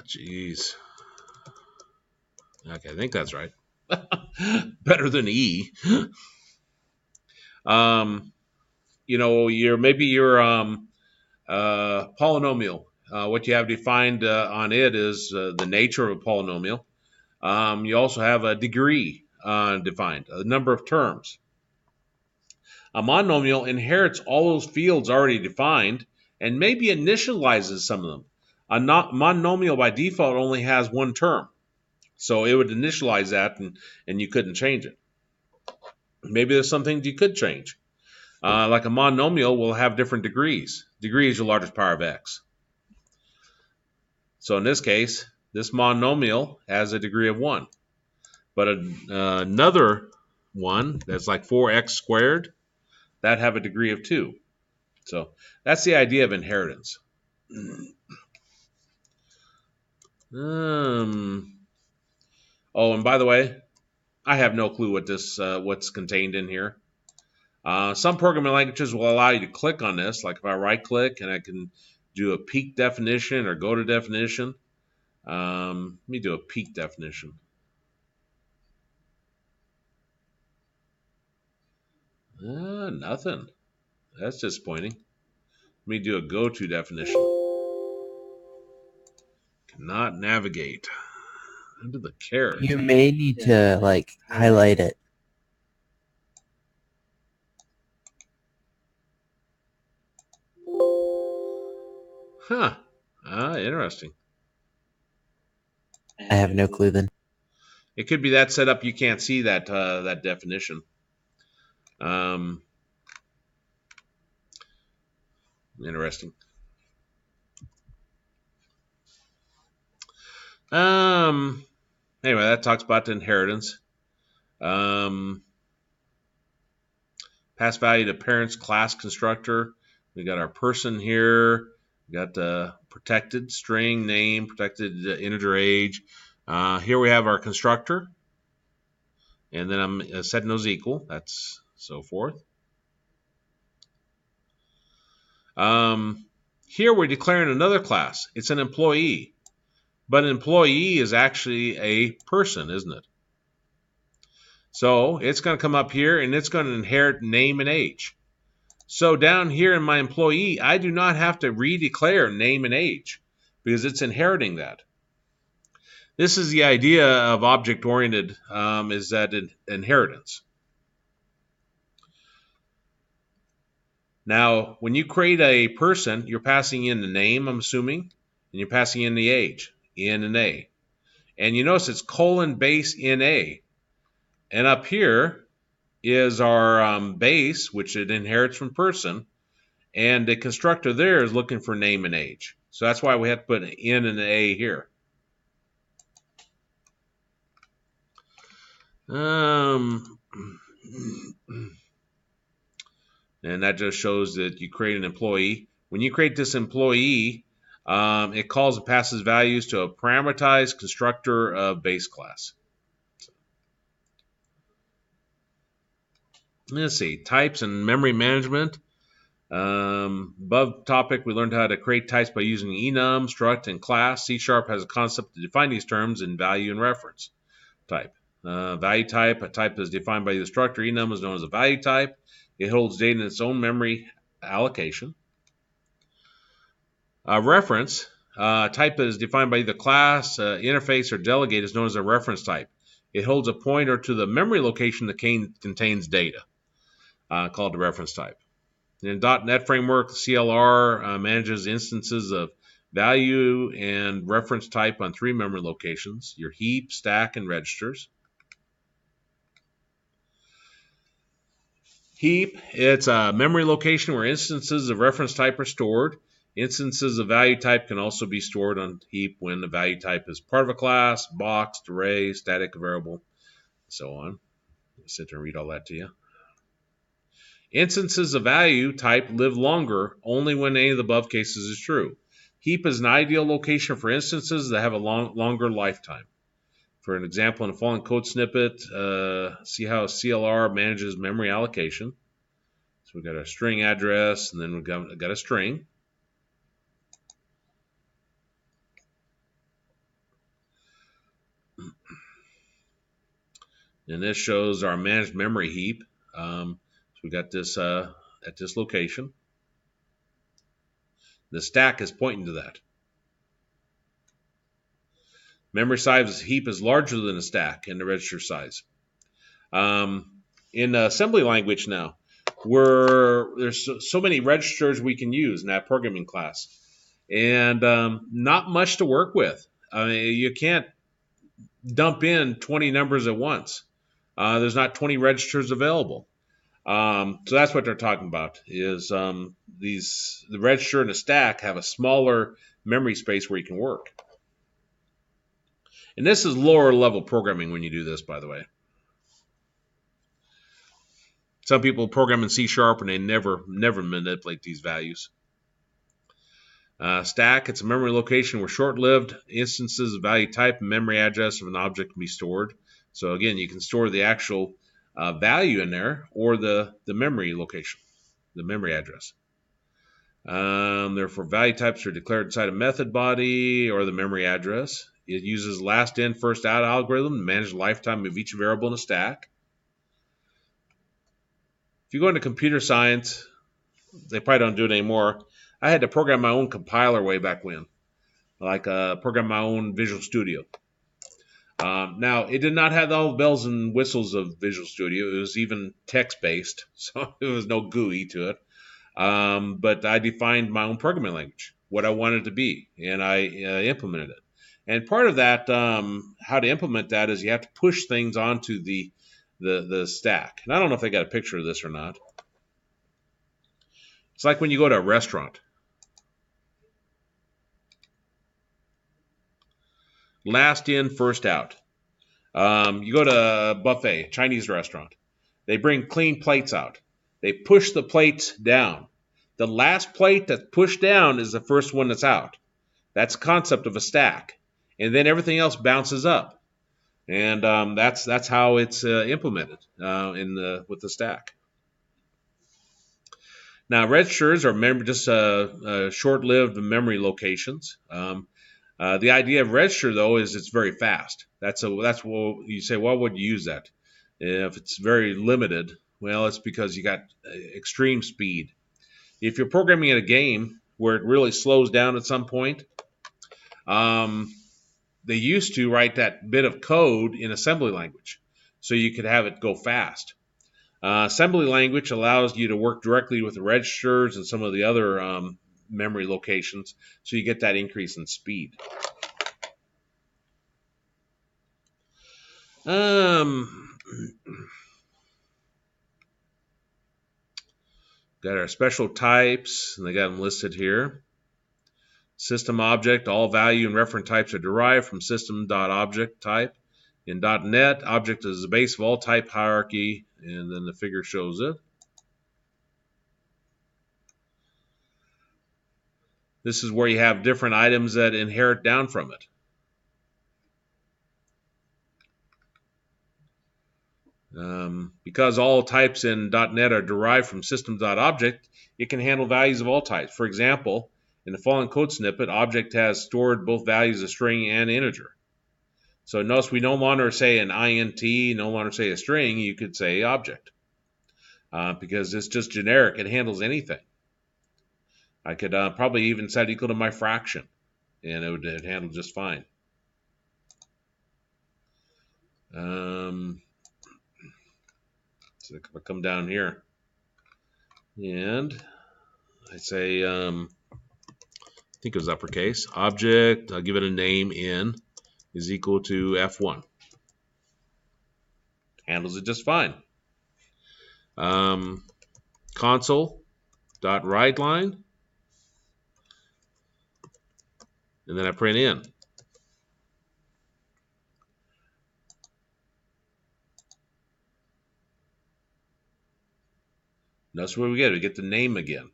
Geez. Okay, I think that's right. Better than E. Maybe your polynomial. What you have defined on it is the nature of a polynomial. You also have a degree defined, a number of terms. A monomial inherits all those fields already defined and maybe initializes some of them. A monomial by default only has one term. So it would initialize that and you couldn't change it. Maybe there's some things you could change. Like a monomial will have different degrees. Degree is your largest power of x. So in this case, this monomial has a degree of 1. But another one that's like 4x squared, that have a degree of 2. So that's the idea of inheritance. Oh, and by the way, I have no clue what's contained in here. Some programming languages will allow you to click on this, like if I right-click and I can do a peek definition or go to definition. Let me do a peek definition. Nothing. That's disappointing. Let me do a go-to definition. Cannot navigate. Under the caret. You may need to highlight it. Huh. Interesting. I have no clue then. It could be that set up you can't see that definition. Interesting. Anyway, that talks about the inheritance. Pass value to parents class constructor. We got our person here. We got the protected string name, protected integer age. Here we have our constructor. And then I'm setting those equal. That's so forth. Here we're declaring another class. It's an employee. But an employee is actually a person, isn't it? So it's going to come up here and it's going to inherit name and age. So down here in my employee, I do not have to redeclare name and age because it's inheriting that. This is the idea of object-oriented, is that inheritance. Now, when you create a person, you're passing in the name, I'm assuming, and you're passing in the age, N and A. And you notice it's colon base NA. And up here is our base, which it inherits from person, and the constructor there is looking for name and age. So that's why we have to put an N and an A here. And that just shows that you create an employee. When you create this employee, it calls and passes values to a parameterized constructor of base class. Let's see, types and memory management. Above topic, we learned how to create types by using enum, struct, and class. C# has a concept to define these terms in value and reference type. Value type, a type is defined by the structor. Enum is known as a value type. It holds data in its own memory allocation. Reference, type is defined by either class, interface, or delegate is known as a reference type. It holds a pointer to the memory location that contains data, called the reference type. In .NET framework, CLR manages instances of value and reference type on 3 memory locations: your heap, stack, and registers. Heap, it's a memory location where instances of reference type are stored. Instances of value type can also be stored on heap when the value type is part of a class, boxed, array, static variable, and so on. I'll sit there and read all that to you. Instances of value type live longer only when any of the above cases is true. Heap is an ideal location for instances that have a longer lifetime. For an example, in the following code snippet, see how CLR manages memory allocation. So we've got a string address, and then we've got a string. And this shows our managed memory heap. So we got this at this location. The stack is pointing to that. Memory size heap is larger than a stack in the register size. In assembly language now, there's so many registers we can use in that programming class, and not much to work with. I mean, you can't dump in 20 numbers at once. There's not 20 registers available. So that's what they're talking about, is the register and the stack have a smaller memory space where you can work. And this is lower level programming when you do this, by the way. Some people program in C# and they never manipulate these values. Stack, it's a memory location where short-lived instances of value type and memory address of an object can be stored. So again, you can store the actual value in there or the memory location, the memory address. Therefore, value types are declared inside a method body or the memory address. It uses last in, first out algorithm to manage the lifetime of each variable in a stack. If you go into computer science, they probably don't do it anymore. I had to program my own compiler way back when, like program my own Visual Studio. Now, it did not have all the bells and whistles of Visual Studio. It was even text-based, so there was no GUI to it. But I defined my own programming language, what I wanted it to be, and I implemented it. And part of that, how to implement that, is you have to push things onto the stack. And I don't know if they got a picture of this or not. It's like when you go to a restaurant. Last in, first out. You go to a buffet, Chinese restaurant. They bring clean plates out. They push the plates down. The last plate that's pushed down is the first one that's out. That's the concept of a stack. And then everything else bounces up. And that's how it's implemented with the stack. Now, registers are just short-lived memory locations. The idea of register, though, is it's very fast. That's what you say. Why would you use that? If it's very limited, well, it's because you got extreme speed. If you're programming in a game where it really slows down at some point, they used to write that bit of code in assembly language so you could have it go fast. Assembly language allows you to work directly with the registers and some of the other memory locations, so you get that increase in speed. Got our special types, and they got them listed here. System object, all value and reference types are derived from system.object type. In .NET, object is the base of all type hierarchy, and then the figure shows it. This is where you have different items that inherit down from it. Because all types in .NET are derived from system.object, it can handle values of all types. For example, in the following code snippet, object has stored both values of string and integer. So notice we no longer say an int, no longer say a string, you could say object. Because it's just generic, it handles anything. I could probably even set equal to my fraction, and it would handle just fine. So if I come down here, and I say, I think it was uppercase, object, I'll give it a name, n, is equal to f1. Handles it just fine. Console.writeLine, and then I print in. Notice what we get. We get the name again.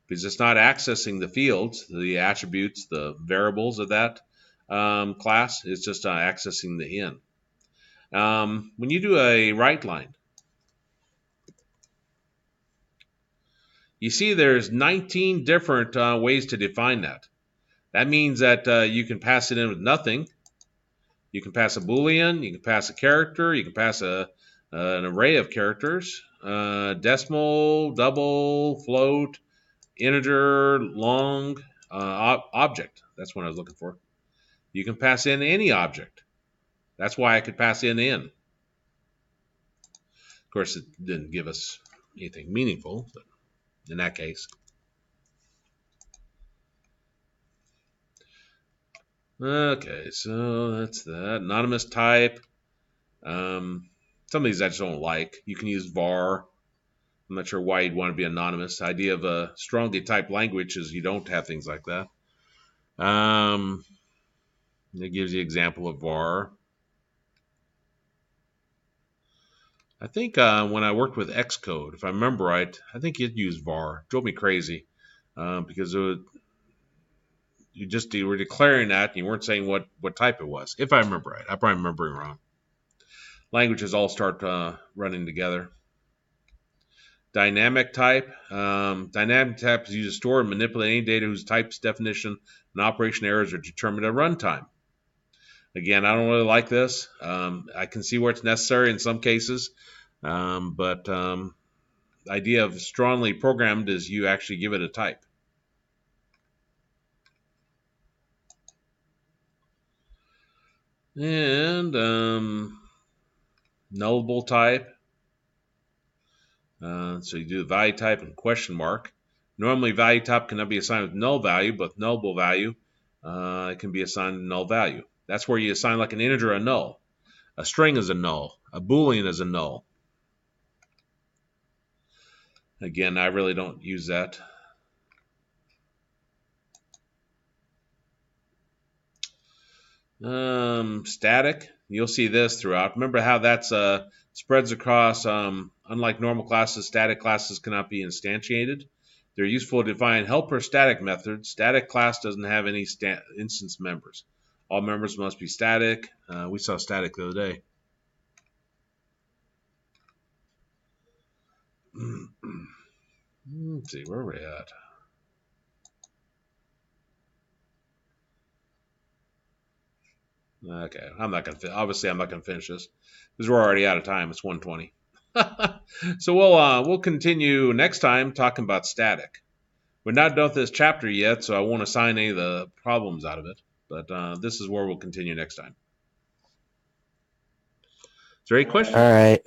Because it's not accessing the fields, the attributes, the variables of that class. It's just accessing the in. When you do a write line, you see there's 19 different ways to define that. That means that you can pass it in with nothing. You can pass a Boolean, you can pass a character, you can pass an array of characters, decimal, double, float, integer, long, object. That's what I was looking for. You can pass in any object. That's why I could pass in. Of course, it didn't give us anything meaningful, but in that case. Okay, so that's that. Anonymous type. Some of these I just don't like. You can use var. I'm not sure why you'd want to be anonymous. The idea of a strongly typed language is you don't have things like that. It gives you an example of var. I think when I worked with Xcode, if I remember right, I think it used var. It drove me crazy because you were declaring that and you weren't saying what type it was. If I remember right, I probably remember it wrong. Languages all start running together. Dynamic type. Dynamic type is used to store and manipulate any data whose types, definition, and operation errors are determined at runtime. Again, I don't really like this. I can see where it's necessary in some cases, but the idea of strongly programmed is you actually give it a type. And nullable type. So you do the value type and question mark. Normally, value type cannot be assigned with null value, but nullable value it can be assigned null value. That's where you assign like an integer a null. A string is a null. A Boolean is a null. Again, I really don't use that. Static. You'll see this throughout. Remember how that's spreads across, unlike normal classes, static classes cannot be instantiated. They're useful to define helper static methods. Static class doesn't have any instance members. All members must be static. We saw static the other day. Let's see, where are we at? Okay, obviously I'm not gonna finish this because we're already out of time. It's 1:20. So we'll continue next time talking about static. We're not done with this chapter yet, so I won't assign any of the problems out of it. But this is where we'll continue next time. Is there any questions? All right.